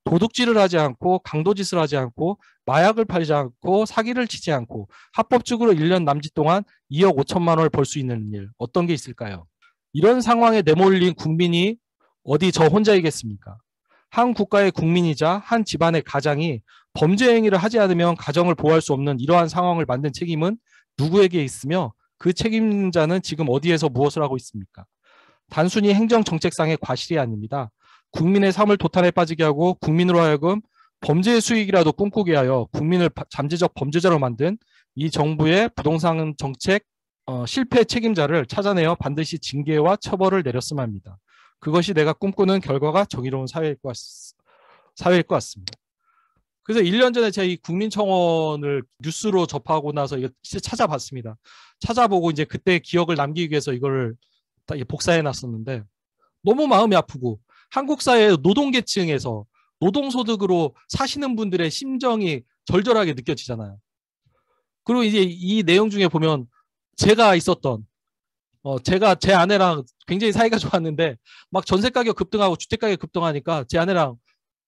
도둑질을 하지 않고 강도짓을 하지 않고 마약을 팔지 않고 사기를 치지 않고 합법적으로 1년 남짓 동안 2억 5천만 원을 벌 수 있는 일 어떤 게 있을까요? 이런 상황에 내몰린 국민이 어디 저 혼자이겠습니까? 한 국가의 국민이자 한 집안의 가장이 범죄 행위를 하지 않으면 가정을 보호할 수 없는 이러한 상황을 만든 책임은 누구에게 있으며 그 책임자는 지금 어디에서 무엇을 하고 있습니까? 단순히 행정정책상의 과실이 아닙니다. 국민의 삶을 도탄에 빠지게 하고 국민으로 하여금 범죄의 수익이라도 꿈꾸게 하여 국민을 잠재적 범죄자로 만든 이 정부의 부동산 정책 실패 책임자를 찾아내어 반드시 징계와 처벌을 내렸으면 합니다. 그것이 내가 꿈꾸는 결과가 정의로운 사회일 것 같습니다. 그래서 1년 전에 제가 이 국민청원을 뉴스로 접하고 나서 이거 진짜 찾아봤습니다. 찾아보고 이제 그때 기억을 남기기 위해서 이거를 복사해 놨었는데 너무 마음이 아프고 한국 사회의 노동계층에서 노동소득으로 사시는 분들의 심정이 절절하게 느껴지잖아요. 그리고 이제 이 내용 중에 보면 제가 있었던 제가 제 아내랑 굉장히 사이가 좋았는데 막 전세 가격 급등하고 주택 가격 급등하니까 제 아내랑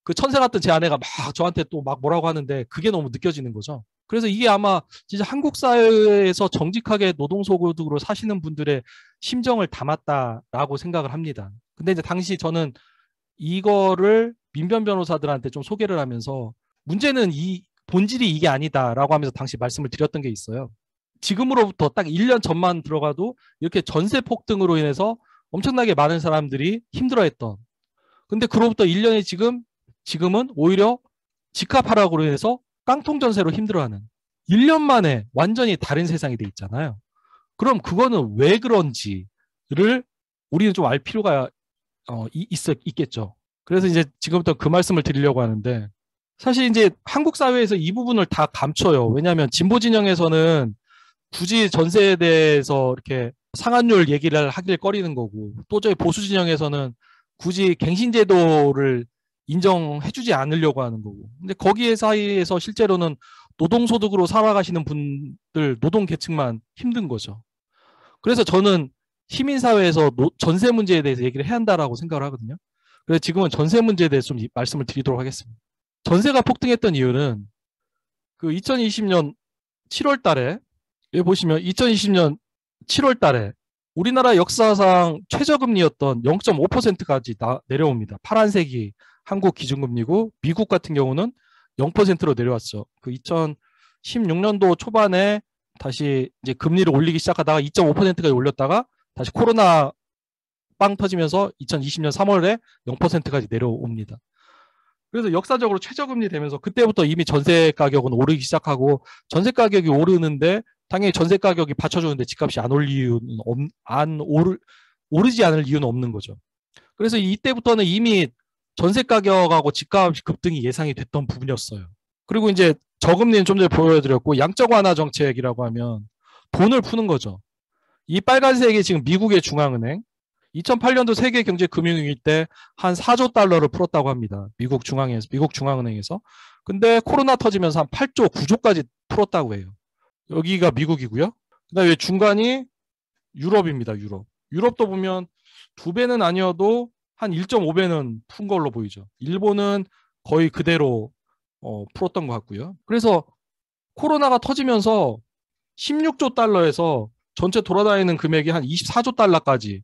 그 천사 같은 제 아내가 막 저한테 또 막 뭐라고 하는데 그게 너무 느껴지는 거죠. 그래서 이게 아마 진짜 한국 사회에서 정직하게 노동소득으로 사시는 분들의 심정을 담았다라고 생각을 합니다. 근데 이제 당시 저는 이거를 민변 변호사들한테 좀 소개를 하면서 문제는 이 본질이 이게 아니다라고 하면서 당시 말씀을 드렸던 게 있어요. 지금으로부터 딱 1년 전만 들어가도 이렇게 전세 폭등으로 인해서 엄청나게 많은 사람들이 힘들어했던. 근데 그로부터 1년이 지금은 오히려 집값하락으로 인해서 깡통 전세로 힘들어하는 1년 만에 완전히 다른 세상이 돼 있잖아요. 그럼 그거는 왜 그런지를 우리는 좀 알 필요가 있겠죠. 그래서 이제 지금부터 그 말씀을 드리려고 하는데 사실 이제 한국 사회에서 이 부분을 다 감춰요. 왜냐하면 진보 진영에서는 굳이 전세에 대해서 이렇게 상한율 얘기를 하길 꺼리는 거고 또 저희 보수 진영에서는 굳이 갱신제도를 인정해주지 않으려고 하는 거고 근데 거기에 사이에서 실제로는 노동소득으로 살아가시는 분들 노동계층만 힘든 거죠. 그래서 저는 시민사회에서 전세 문제에 대해서 얘기를 해야 한다라고 생각을 하거든요. 그래서 지금은 전세 문제에 대해서 좀 말씀을 드리도록 하겠습니다. 전세가 폭등했던 이유는 그 2020년 7월 달에 여기 보시면 2020년 7월 달에 우리나라 역사상 최저금리였던 0.5%까지 내려옵니다. 파란색이 한국 기준금리고 미국 같은 경우는 0%로 내려왔죠. 그 2016년도 초반에 다시 이제 금리를 올리기 시작하다가 2.5%까지 올렸다가 다시 코로나 빵 터지면서 2020년 3월에 0%까지 내려옵니다. 그래서 역사적으로 최저금리 되면서 그때부터 이미 전세 가격은 오르기 시작하고 전세 가격이 오르는데 당연히 전세 가격이 받쳐주는데 집값이 오르지 않을 이유는 없는 거죠. 그래서 이때부터는 이미 전세 가격하고 집값 급등이 예상이 됐던 부분이었어요. 그리고 이제 저금리는 좀 전에 보여드렸고 양적 완화 정책이라고 하면 돈을 푸는 거죠. 이 빨간색이 지금 미국의 중앙은행 2008년도 세계 경제 금융위기 때 한 4조 달러를 풀었다고 합니다. 미국 중앙은행에서. 근데 코로나 터지면서 한 8조, 9조까지 풀었다고 해요. 여기가 미국이고요. 그다음에 중간이 유럽입니다. 유럽도 보면 2배는 아니어도 한 1.5배는 푼 걸로 보이죠. 일본은 거의 그대로 풀었던 것 같고요. 그래서 코로나가 터지면서 16조 달러에서 전체 돌아다니는 금액이 한 24조 달러까지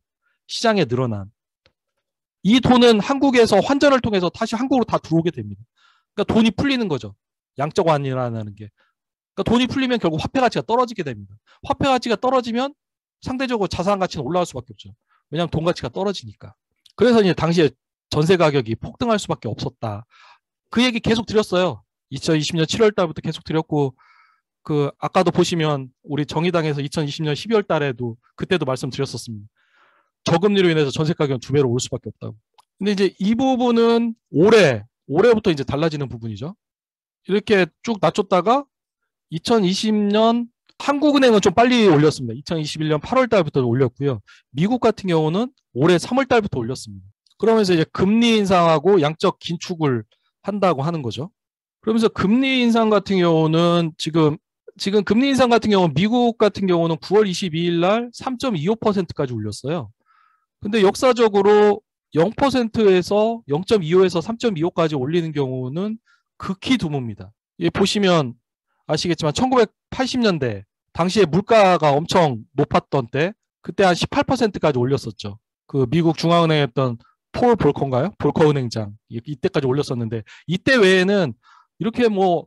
시장에 늘어난 이 돈은 한국에서 환전을 통해서 다시 한국으로 다 들어오게 됩니다. 그러니까 돈이 풀리는 거죠. 양적 완화라는 게. 그러니까 돈이 풀리면 결국 화폐 가치가 떨어지게 됩니다. 화폐 가치가 떨어지면 상대적으로 자산 가치는 올라갈 수밖에 없죠. 왜냐하면 돈 가치가 떨어지니까. 그래서 이제 당시에 전세 가격이 폭등할 수밖에 없었다. 그 얘기 계속 드렸어요. 2020년 7월 달부터 계속 드렸고 그 아까도 보시면 우리 정의당에서 2020년 12월 달에도 그때도 말씀드렸었습니다. 저금리로 인해서 전세 가격은 2배로 올 수밖에 없다고. 근데 이제 이 부분은 올해부터 이제 달라지는 부분이죠. 이렇게 쭉 낮췄다가 2020년 한국은행은 좀 빨리 올렸습니다. 2021년 8월 달부터 올렸고요. 미국 같은 경우는 올해 3월 달부터 올렸습니다. 그러면서 이제 금리 인상하고 양적 긴축을 한다고 하는 거죠. 그러면서 금리 인상 같은 경우는 지금 금리 인상 같은 경우는 미국 같은 경우는 9월 22일 날 3.25%까지 올렸어요. 근데 역사적으로 0%에서 0.25에서 3.25까지 올리는 경우는 극히 드뭅니다. 보시면 아시겠지만 1980년대 당시에 물가가 엄청 높았던 때 그때 한 18%까지 올렸었죠. 그 미국 중앙은행이었던 폴 볼커인가요? 볼커 은행장 이때까지 올렸었는데 이때 외에는 이렇게 뭐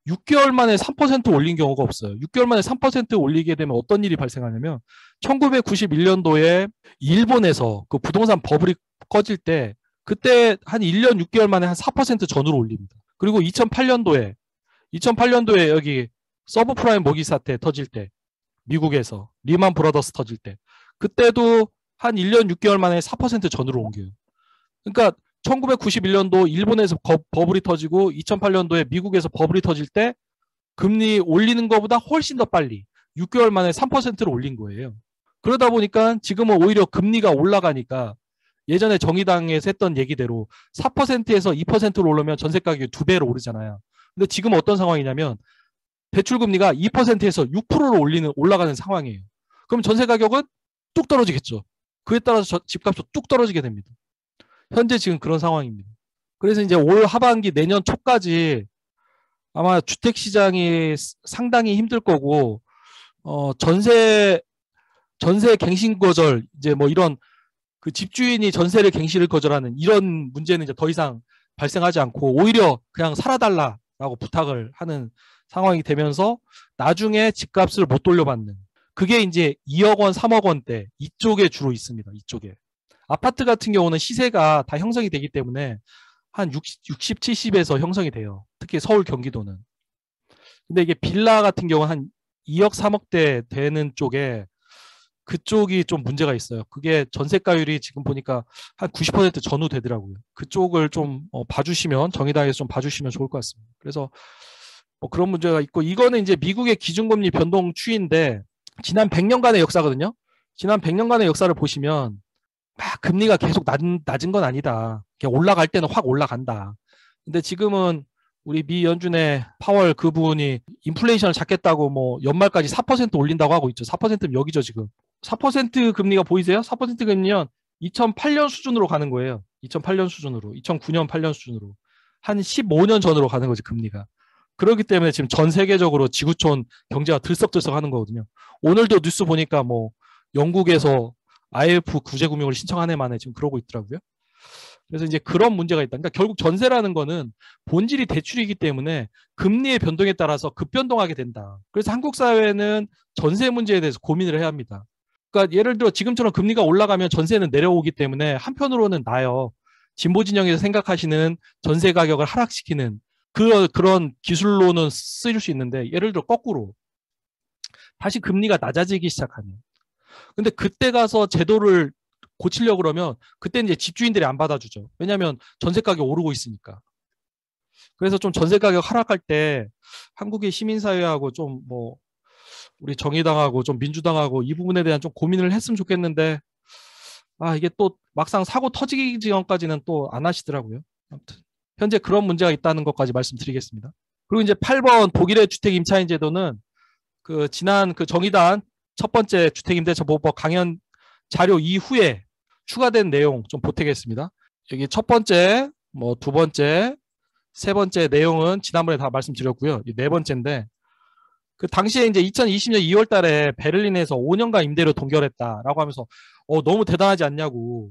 6개월 만에 3% 올린 경우가 없어요. 6개월 만에 3% 올리게 되면 어떤 일이 발생하냐면 1991년도에 일본에서 그 부동산 버블이 꺼질 때 그때 한 1년 6개월 만에 한 4% 전후로 올립니다. 그리고 2008년도에 여기 서브프라임 모기 사태 터질 때 미국에서 리만 브라더스 터질 때 그때도 한 1년 6개월 만에 4% 전후로 옮겨요. 그러니까 1991년도 일본에서 버블이 터지고 2008년도에 미국에서 버블이 터질 때 금리 올리는 것보다 훨씬 더 빨리 6개월 만에 3%로 올린 거예요. 그러다 보니까 지금은 오히려 금리가 올라가니까 예전에 정의당에서 했던 얘기대로 4%에서 2%로 오르면 전세 가격이 2배로 오르잖아요. 근데 지금 어떤 상황이냐면 대출 금리가 2%에서 6%로 올라가는 상황이에요. 그럼 전세 가격은 뚝 떨어지겠죠. 그에 따라서 집값도 뚝 떨어지게 됩니다. 현재 지금 그런 상황입니다. 그래서 이제 올 하반기 내년 초까지 아마 주택 시장이 상당히 힘들 거고, 전세 갱신 거절, 이제 뭐 이런 그 집주인이 전세를 갱신을 거절하는 이런 문제는 이제 더 이상 발생하지 않고 오히려 그냥 살아달라라고 부탁을 하는 상황이 되면서 나중에 집값을 못 돌려받는, 그게 이제 2억 원, 3억 원대 이쪽에 주로 있습니다. 이쪽에. 아파트 같은 경우는 시세가 다 형성이 되기 때문에 한 60, 70에서 형성이 돼요. 특히 서울, 경기도는. 근데 이게 빌라 같은 경우는 한 2억, 3억대 되는 쪽에 그쪽이 좀 문제가 있어요. 그게 전세가율이 지금 보니까 한 90% 전후 되더라고요. 그쪽을 좀 봐주시면, 정의당에서 좀 봐주시면 좋을 것 같습니다. 그래서 뭐 그런 문제가 있고, 이거는 이제 미국의 기준금리 변동 추이인데 지난 100년간의 역사거든요. 지난 100년간의 역사를 보시면 막 금리가 계속 낮은 건 아니다. 그냥 올라갈 때는 확 올라간다. 근데 지금은 우리 미 연준의 파월 그분이 인플레이션을 잡겠다고 뭐 연말까지 4% 올린다고 하고 있죠. 4%면 여기죠, 지금. 4% 금리가 보이세요? 4% 금리면 2008년 수준으로 가는 거예요. 2008년 수준으로. 2009년, 8년 수준으로. 한 15년 전으로 가는 거지, 금리가. 그렇기 때문에 지금 전 세계적으로 지구촌 경제가 들썩들썩 하는 거거든요. 오늘도 뉴스 보니까 뭐 영국에서 IMF 구제금융을 신청한 해 만에 지금 그러고 있더라고요. 그래서 이제 그런 문제가 있다. 그러니까 결국 전세라는 거는 본질이 대출이기 때문에 금리의 변동에 따라서 급변동하게 된다. 그래서 한국 사회는 전세 문제에 대해서 고민을 해야 합니다. 그러니까 예를 들어 지금처럼 금리가 올라가면 전세는 내려오기 때문에 한편으로는 나요. 진보 진영에서 생각하시는 전세 가격을 하락시키는 그런 기술로는 쓰일 수 있는데, 예를 들어 거꾸로 다시 금리가 낮아지기 시작하면, 근데 그때 가서 제도를 고치려고 그러면 그때 이제 집주인들이 안 받아주죠. 왜냐하면 전세 가격 오르고 있으니까. 그래서 좀 전세 가격 하락할 때 한국의 시민사회하고 좀 뭐 우리 정의당하고 좀 민주당하고 이 부분에 대한 좀 고민을 했으면 좋겠는데, 이게 또 막상 사고 터지기 전까지는 또 안 하시더라고요. 아무튼 현재 그런 문제가 있다는 것까지 말씀드리겠습니다. 그리고 이제 8번 독일의 주택 임차인 제도는 그 지난 그 정의당 첫 번째 주택임대차보호법 강연 자료 이후에 추가된 내용 좀 보태겠습니다. 여기 첫 번째, 뭐 두 번째, 세 번째 내용은 지난번에 다 말씀드렸고요. 이 네 번째인데, 그 당시에 이제 2020년 2월 달에 베를린에서 5년간 임대료 동결했다라고 하면서 너무 대단하지 않냐고.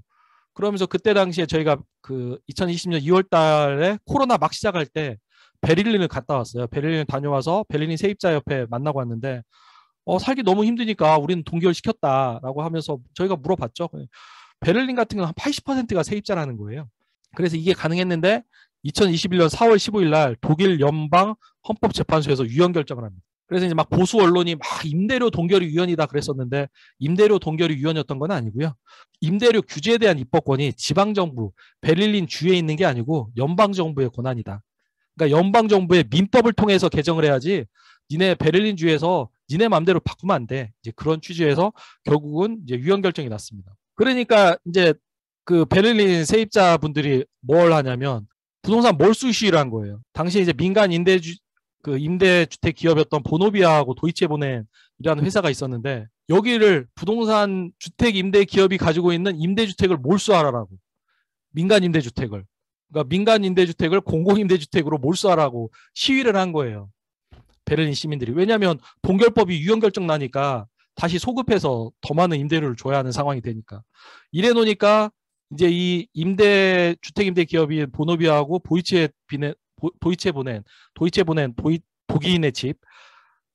그러면서 그때 당시에 저희가 그 2020년 2월 달에 코로나 막 시작할 때 베를린을 갔다 왔어요. 베를린을 다녀와서 베를린 세입자협회 만나고 왔는데 살기 너무 힘드니까 우리는 동결시켰다라고 하면서 저희가 물어봤죠. 베를린 같은 경우는 한 80%가 세입자라는 거예요. 그래서 이게 가능했는데 2021년 4월 15일 날 독일 연방 헌법재판소에서 유연 결정을 합니다. 그래서 이제 막 보수 언론이 막 임대료 동결이 유연이다 그랬었는데, 임대료 동결이 유연이었던 건 아니고요. 임대료 규제에 대한 입법권이 지방정부, 베를린 주에 있는 게 아니고 연방정부의 권한이다. 그러니까 연방정부의 민법을 통해서 개정을 해야지 니네 베를린 주에서 니네 마음대로 바꾸면 안 돼. 이제 그런 취지에서 결국은 이제 유연 결정이 났습니다. 그러니까 이제 그 베를린 세입자분들이 뭘 하냐면 부동산 몰수 시위를 한 거예요. 당시에 이제 민간 임대주택 기업이었던 보노비아하고 도이체보넨이라는 회사가 있었는데, 여기를 부동산 주택 임대 기업이 가지고 있는 임대주택을 몰수하라고. 민간 임대주택을. 그러니까 민간 임대주택을 공공임대주택으로 몰수하라고 시위를 한 거예요. 베를린 시민들이. 왜냐하면 동결법이 유연 결정 나니까 다시 소급해서 더 많은 임대료를 줘야 하는 상황이 되니까. 이래 놓으니까 이제 이 주택 임대 기업이 보노비아하고 도이체보넨, 독일인의 집,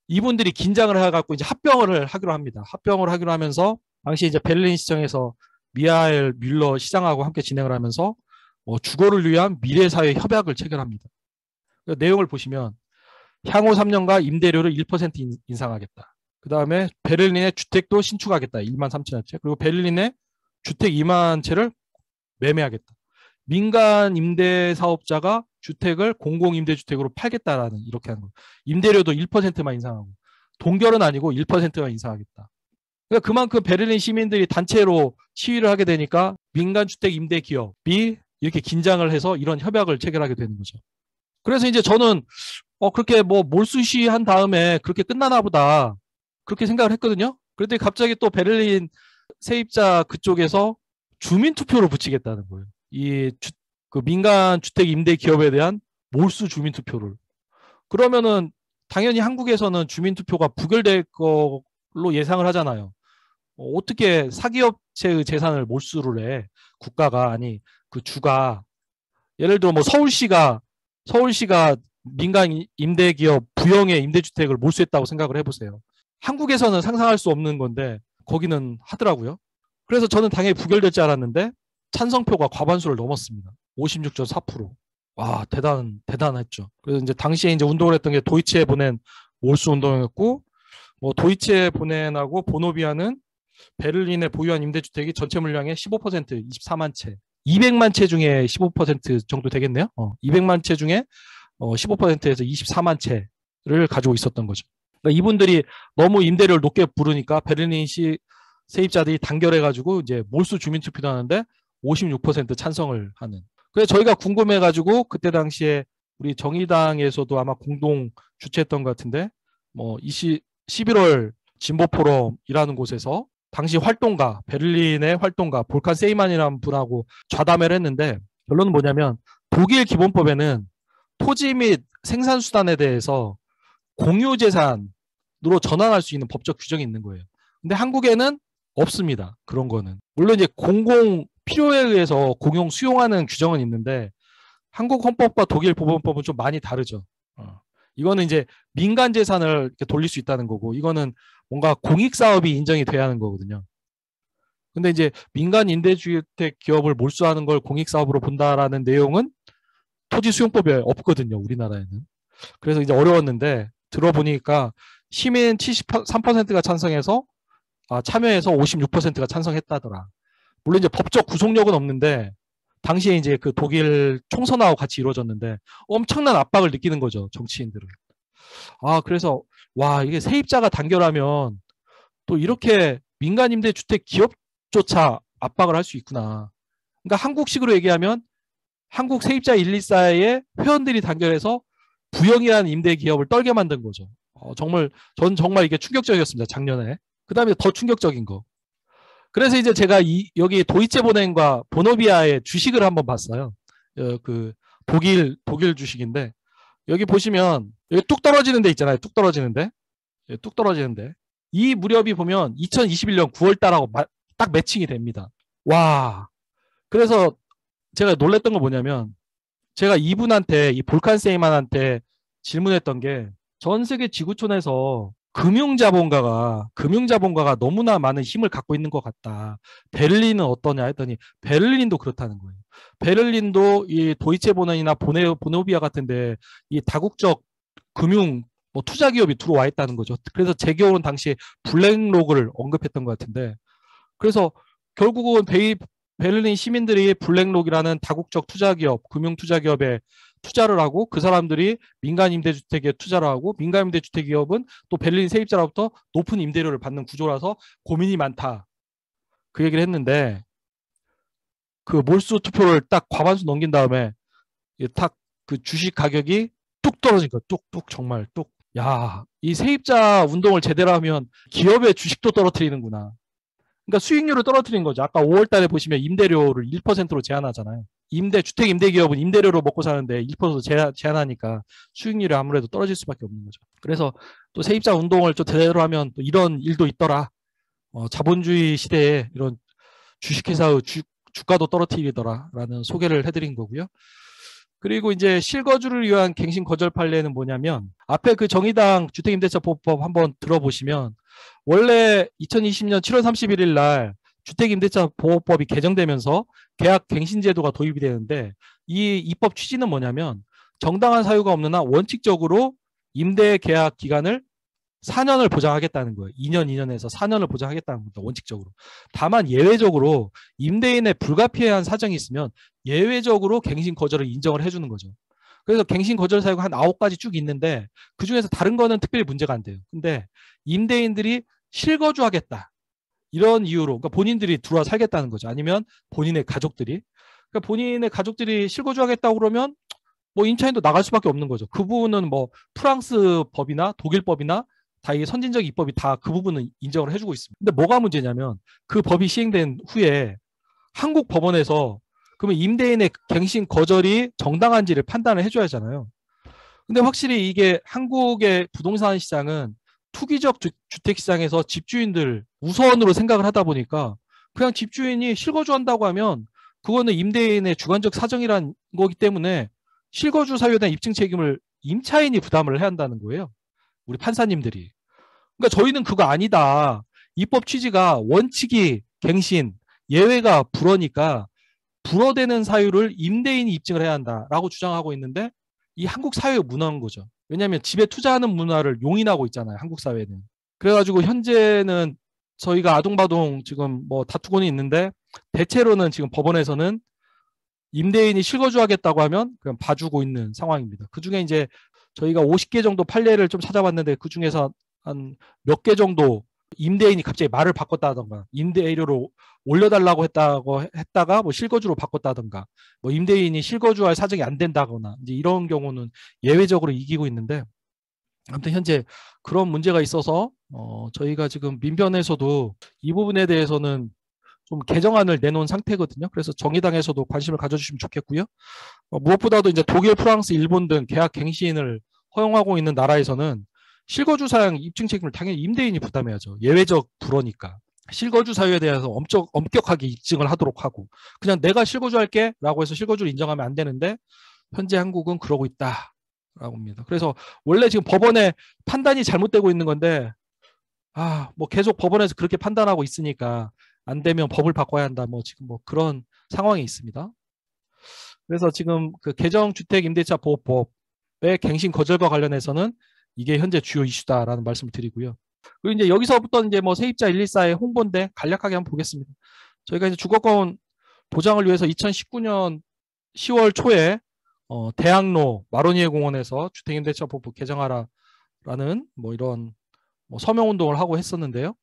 이분들이 긴장을 해갖고 이제 합병을 하기로 합니다. 합병을 하기로 하면서 당시 이제 베를린 시청에서 미하엘 뮬러 시장하고 함께 진행을 하면서 주거를 위한 미래사회 협약을 체결합니다. 그 내용을 보시면 향후 3년간 임대료를 1% 인상하겠다. 그 다음에 베를린의 주택도 신축하겠다. 1만 3천여 채. 그리고 베를린의 주택 2만 채를 매매하겠다. 민간 임대 사업자가 주택을 공공임대주택으로 팔겠다라는, 이렇게 하는 거예요. 임대료도 1%만 인상하고, 동결은 아니고 1%만 인상하겠다. 그러니까 그만큼 베를린 시민들이 단체로 시위를 하게 되니까 민간 주택 임대 기업이 이렇게 긴장을 해서 이런 협약을 체결하게 되는 거죠. 그래서 이제 저는 그렇게 뭐 몰수 시위한 다음에 그렇게 끝나나 보다 그렇게 생각을 했거든요. 그런데 갑자기 또 베를린 세입자 그쪽에서 주민투표를 붙이겠다는 거예요. 그 민간 주택 임대 기업에 대한 몰수 주민투표를. 그러면은 당연히 한국에서는 주민투표가 부결될 걸로 예상을 하잖아요. 어떻게 사기업체의 재산을 몰수를 해? 국가가, 아니 그 주가. 예를 들어 뭐 서울시가 민간 임대기업 부영의 임대주택을 몰수했다고 생각을 해보세요. 한국에서는 상상할 수 없는 건데 거기는 하더라고요. 그래서 저는 당연히 부결될 줄 알았는데 찬성표가 과반수를 넘었습니다. 56.4%. 와, 대단했죠. 그래서 이제 당시에 이제 운동을 했던 게 도이치에 보낸 몰수 운동이었고, 뭐 도이치에 보낸하고 보노비아는 베를린에 보유한 임대주택이 전체 물량의 15%, 24만 채. 200만 채 중에 15% 정도 되겠네요. 200만 채 중에 15%에서 24만 채를 가지고 있었던 거죠. 그러니까 이분들이 너무 임대료를 높게 부르니까 베를린시 세입자들이 단결해가지고 이제 몰수 주민투표도 하는데 56% 찬성을 하는. 그래서 저희가 궁금해가지고 그때 당시에 우리 정의당에서도 아마 공동 주최했던 것 같은데 뭐 11월 진보포럼이라는 곳에서 당시 활동가, 베를린의 활동가 볼칸 세이만이라는 분하고 좌담회를 했는데 결론은 뭐냐면 독일 기본법에는 토지 및 생산수단에 대해서 공유재산으로 전환할 수 있는 법적 규정이 있는 거예요. 근데 한국에는 없습니다. 그런 거는. 물론 이제 공공 필요에 의해서 공용 수용하는 규정은 있는데 한국 헌법과 독일 보건법은 좀 많이 다르죠. 이거는 이제 민간 재산을 이렇게 돌릴 수 있다는 거고 이거는 뭔가 공익 사업이 인정이 돼야 하는 거거든요. 근데 이제 민간 임대주택 기업을 몰수하는 걸 공익 사업으로 본다라는 내용은 토지 수용법에 없거든요. 우리나라에는. 그래서 이제 어려웠는데 들어보니까 시민 73%가 찬성해서 참여해서 56%가 찬성했다더라. 물론 이제 법적 구속력은 없는데 당시에 이제 그 독일 총선하고 같이 이루어졌는데 엄청난 압박을 느끼는 거죠. 정치인들은. 그래서 와, 이게 세입자가 단결하면 또 이렇게 민간 임대 주택 기업조차 압박을 할 수 있구나. 그러니까 한국식으로 얘기하면 한국 세입자 124의 회원들이 단결해서 부영이라는 임대 기업을 떨게 만든 거죠. 전 정말 이게 충격적이었습니다. 작년에. 그다음에 더 충격적인 거. 그래서 이제 제가 여기 도이체보넨과 보노비아의 주식을 한번 봤어요. 그 독일 주식인데 여기 보시면 여기 뚝 떨어지는 데 있잖아요. 뚝 떨어지는데. 뚝 떨어지는데. 이 무렵이 보면 2021년 9월 달하고 딱 매칭이 됩니다. 와. 그래서 제가 놀랬던 건 뭐냐면 제가 이분한테 이 볼칸 세이만한테 질문했던 게 전 세계 지구촌에서 금융자본가가 너무나 많은 힘을 갖고 있는 것 같다. 베를린은 어떠냐 했더니 베를린도 그렇다는 거예요. 베를린도 이 도이체보넨이나 보노비아 같은데 이 다국적 금융 투자 기업이 들어와 있다는 거죠. 그래서 제 기억은 당시 블랙록을 언급했던 것 같은데 그래서 결국은 베를린 시민들이 블랙록이라는 다국적 투자 기업, 금융 투자 기업에 투자를 하고 그 사람들이 민간 임대주택에 투자를 하고 민간 임대주택 기업은 또 베를린 세입자로부터 높은 임대료를 받는 구조라서 고민이 많다. 그 얘기를 했는데 그 몰수 투표를 딱 과반수 넘긴 다음에 딱 그 주식 가격이 뚝 떨어진 거야. 뚝뚝 정말 뚝. 야, 이 세입자 운동을 제대로 하면 기업의 주식도 떨어뜨리는구나. 그러니까 수익률을 떨어뜨린 거죠. 아까 5월 달에 보시면 임대료를 1%로 제한하잖아요. 주택 임대 기업은 임대료로 먹고 사는데 1% 제한하니까 수익률이 아무래도 떨어질 수밖에 없는 거죠. 그래서 또 세입자 운동을 좀 제대로 하면 또 이런 일도 있더라. 자본주의 시대에 이런 주식회사의 주가도 떨어뜨리더라라는 소개를 해드린 거고요. 그리고 이제 실거주를 위한 갱신 거절 판례는 뭐냐면 앞에 그 정의당 주택임대차보호법 한번 들어보시면 원래 2020년 7월 31일 날 주택임대차보호법이 개정되면서 계약 갱신 제도가 도입이 되는데 이 입법 취지는 뭐냐면 정당한 사유가 없는 한 원칙적으로 임대 계약 기간을 4년을 보장하겠다는 거예요. 2년에서 4년을 보장하겠다는 겁니다. 원칙적으로. 다만 예외적으로 임대인의 불가피한 사정이 있으면 예외적으로 갱신 거절을 인정을 해주는 거죠. 그래서 갱신 거절 사유가 한 9가지 쭉 있는데 그중에서 다른 거는 특별히 문제가 안 돼요. 근데 임대인들이 실거주하겠다. 이런 이유로 그러니까 본인들이 들어와 살겠다는 거죠. 아니면 본인의 가족들이. 그러니까 본인의 가족들이 실거주하겠다고 그러면 뭐 임차인도 나갈 수밖에 없는 거죠. 그 부분은 뭐 프랑스 법이나 독일 법이나 다 이게 선진적 입법이 다 그 부분은 인정을 해주고 있습니다. 근데 뭐가 문제냐면 그 법이 시행된 후에 한국 법원에서 그러면 임대인의 갱신 거절이 정당한지를 판단을 해줘야 하잖아요. 근데 확실히 이게 한국의 부동산 시장은 투기적 주택 시장에서 집주인들 우선으로 생각을 하다 보니까 그냥 집주인이 실거주한다고 하면 그거는 임대인의 주관적 사정이란 거기 때문에 실거주 사유에 대한 입증 책임을 임차인이 부담을 해야 한다는 거예요. 우리 판사님들이. 그러니까 저희는 그거 아니다. 입법 취지가 원칙이 갱신, 예외가 불허니까 불허되는 사유를 임대인이 입증을 해야 한다라고 주장하고 있는데 이 한국 사회가 무너한 거죠. 왜냐하면 집에 투자하는 문화를 용인하고 있잖아요. 한국 사회는. 그래가지고 현재는 저희가 아동바동 지금 뭐 다투고는 있는데 대체로는 지금 법원에서는 임대인이 실거주하겠다고 하면 그냥 봐주고 있는 상황입니다. 그중에 이제 저희가 50개 정도 판례를 좀 찾아봤는데 그중에서 한 몇 개 정도 임대인이 갑자기 말을 바꿨다던가 임대료를 올려달라고 했다가 뭐 실거주로 바꿨다던가 뭐 임대인이 실거주할 사정이 안 된다거나 이제 이런 경우는 예외적으로 이기고 있는데 아무튼 현재 그런 문제가 있어서 저희가 지금 민변에서도 이 부분에 대해서는 좀 개정안을 내놓은 상태거든요. 그래서 정의당에서도 관심을 가져주시면 좋겠고요. 무엇보다도 이제 독일, 프랑스, 일본 등 계약 갱신을 허용하고 있는 나라에서는 실거주 사양 입증 책임을 당연히 임대인이 부담해야죠. 예외적 불허니까. 실거주 사유에 대해서 엄격하게 입증을 하도록 하고 그냥 내가 실거주할게 라고 해서 실거주를 인정하면 안 되는데 현재 한국은 그러고 있다라고 합니다. 그래서 원래 지금 법원의 판단이 잘못되고 있는 건데 뭐 계속 법원에서 그렇게 판단하고 있으니까 안 되면 법을 바꿔야 한다. 뭐 지금 뭐 그런 상황이 있습니다. 그래서 지금 그 개정주택임대차 보호법의 갱신 거절과 관련해서는 이게 현재 주요 이슈다라는 말씀을 드리고요. 그리고 이제 여기서부터 이제 뭐 세입자 114의 홍보인데 간략하게 한번 보겠습니다. 저희가 이제 주거권 보장을 위해서 2019년 10월 초에 대학로 마로니에 공원에서 주택임대차 보호법 개정하라라는 뭐 이런 뭐 서명 운동을 하고 했었는데요.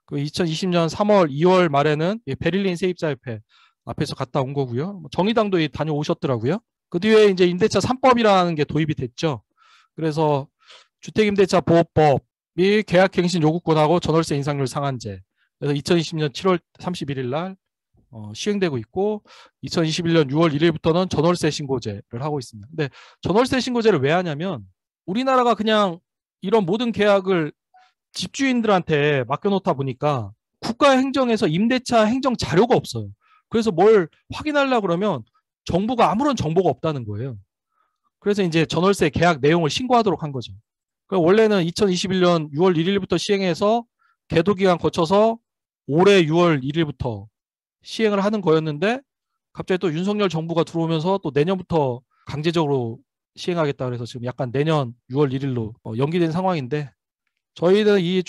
그 2020년 3월, 2월 말에는 베를린 세입자협회 앞에서 갔다 온 거고요. 정의당도 다녀오셨더라고요. 그 뒤에 이제 임대차 3법이라는 게 도입이 됐죠. 그래서 주택임대차 보호법이 계약갱신 요구권하고 전월세 인상률 상한제. 그래서 2020년 7월 31일 날 시행되고 있고 2021년 6월 1일부터는 전월세 신고제를 하고 있습니다. 근데 전월세 신고제를 왜 하냐면 우리나라가 그냥 이런 모든 계약을 집주인들한테 맡겨놓다 보니까 국가 행정에서 임대차 행정 자료가 없어요. 그래서 뭘 확인하려고 그러면 정부가 아무런 정보가 없다는 거예요. 그래서 이제 전월세 계약 내용을 신고하도록 한 거죠. 원래는 2021년 6월 1일부터 시행해서 계도기간 거쳐서 올해 6월 1일부터 시행을 하는 거였는데 갑자기 또 윤석열 정부가 들어오면서 또 내년부터 강제적으로 시행하겠다 그래서 지금 약간 내년 6월 1일로 연기된 상황인데 저희는 이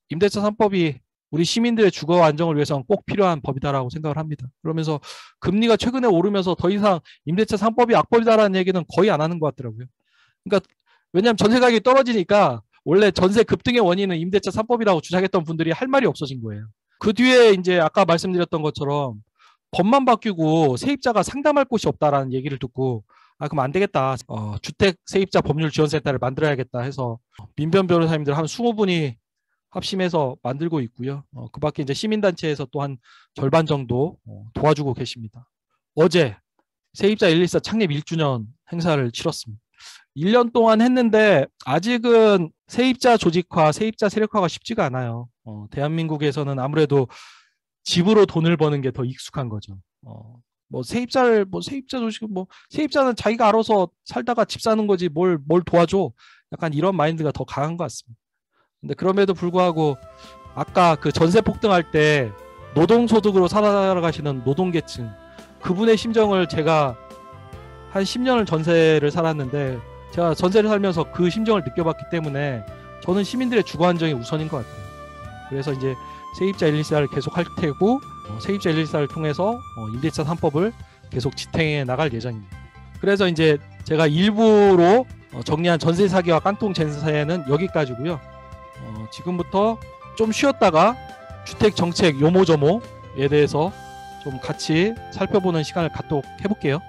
임대차 3법이 우리 시민들의 주거 안정을 위해서는 꼭 필요한 법이다라고 생각을 합니다. 그러면서 금리가 최근에 오르면서 더 이상 임대차 3법이 악법이다라는 얘기는 거의 안 하는 것 같더라고요. 그러니까 왜냐하면 전세 가격이 떨어지니까 원래 전세 급등의 원인은 임대차 3법이라고 주장했던 분들이 할 말이 없어진 거예요. 그 뒤에 이제 아까 말씀드렸던 것처럼 법만 바뀌고 세입자가 상담할 곳이 없다라는 얘기를 듣고 그럼 안 되겠다. 주택 세입자 법률 지원센터를 만들어야겠다 해서 민변 변호사님들 한 20분이 합심해서 만들고 있고요. 그 밖에 이제 시민단체에서 또 한 절반 정도 도와주고 계십니다. 어제 세입자 114 창립 1주년 행사를 치렀습니다. 1년 동안 했는데 아직은 세입자 조직화, 세입자 세력화가 쉽지가 않아요. 대한민국에서는 아무래도 집으로 돈을 버는 게 더 익숙한 거죠. 뭐 세입자 조직 세입자는 자기가 알아서 살다가 집 사는 거지 뭘 도와줘. 약간 이런 마인드가 더 강한 것 같습니다. 근데 그럼에도 불구하고 아까 그 전세 폭등할 때 노동소득으로 살아가시는 노동계층 그분의 심정을 제가 한 10년을 전세를 살았는데 제가 전세를 살면서 그 심정을 느껴봤기 때문에 저는 시민들의 주거 안정이 우선인 것 같아요. 그래서 이제 세입자 114를 계속 할 테고 세입자 114를 통해서 임대차 3법을 계속 지탱해 나갈 예정입니다. 그래서 이제 제가 일부로 정리한 전세 사기와 깡통 전세는 여기까지고요. 지금부터 좀 쉬었다가 주택 정책 요모조모에 대해서 좀 같이 살펴보는 시간을 갖도록 해볼게요.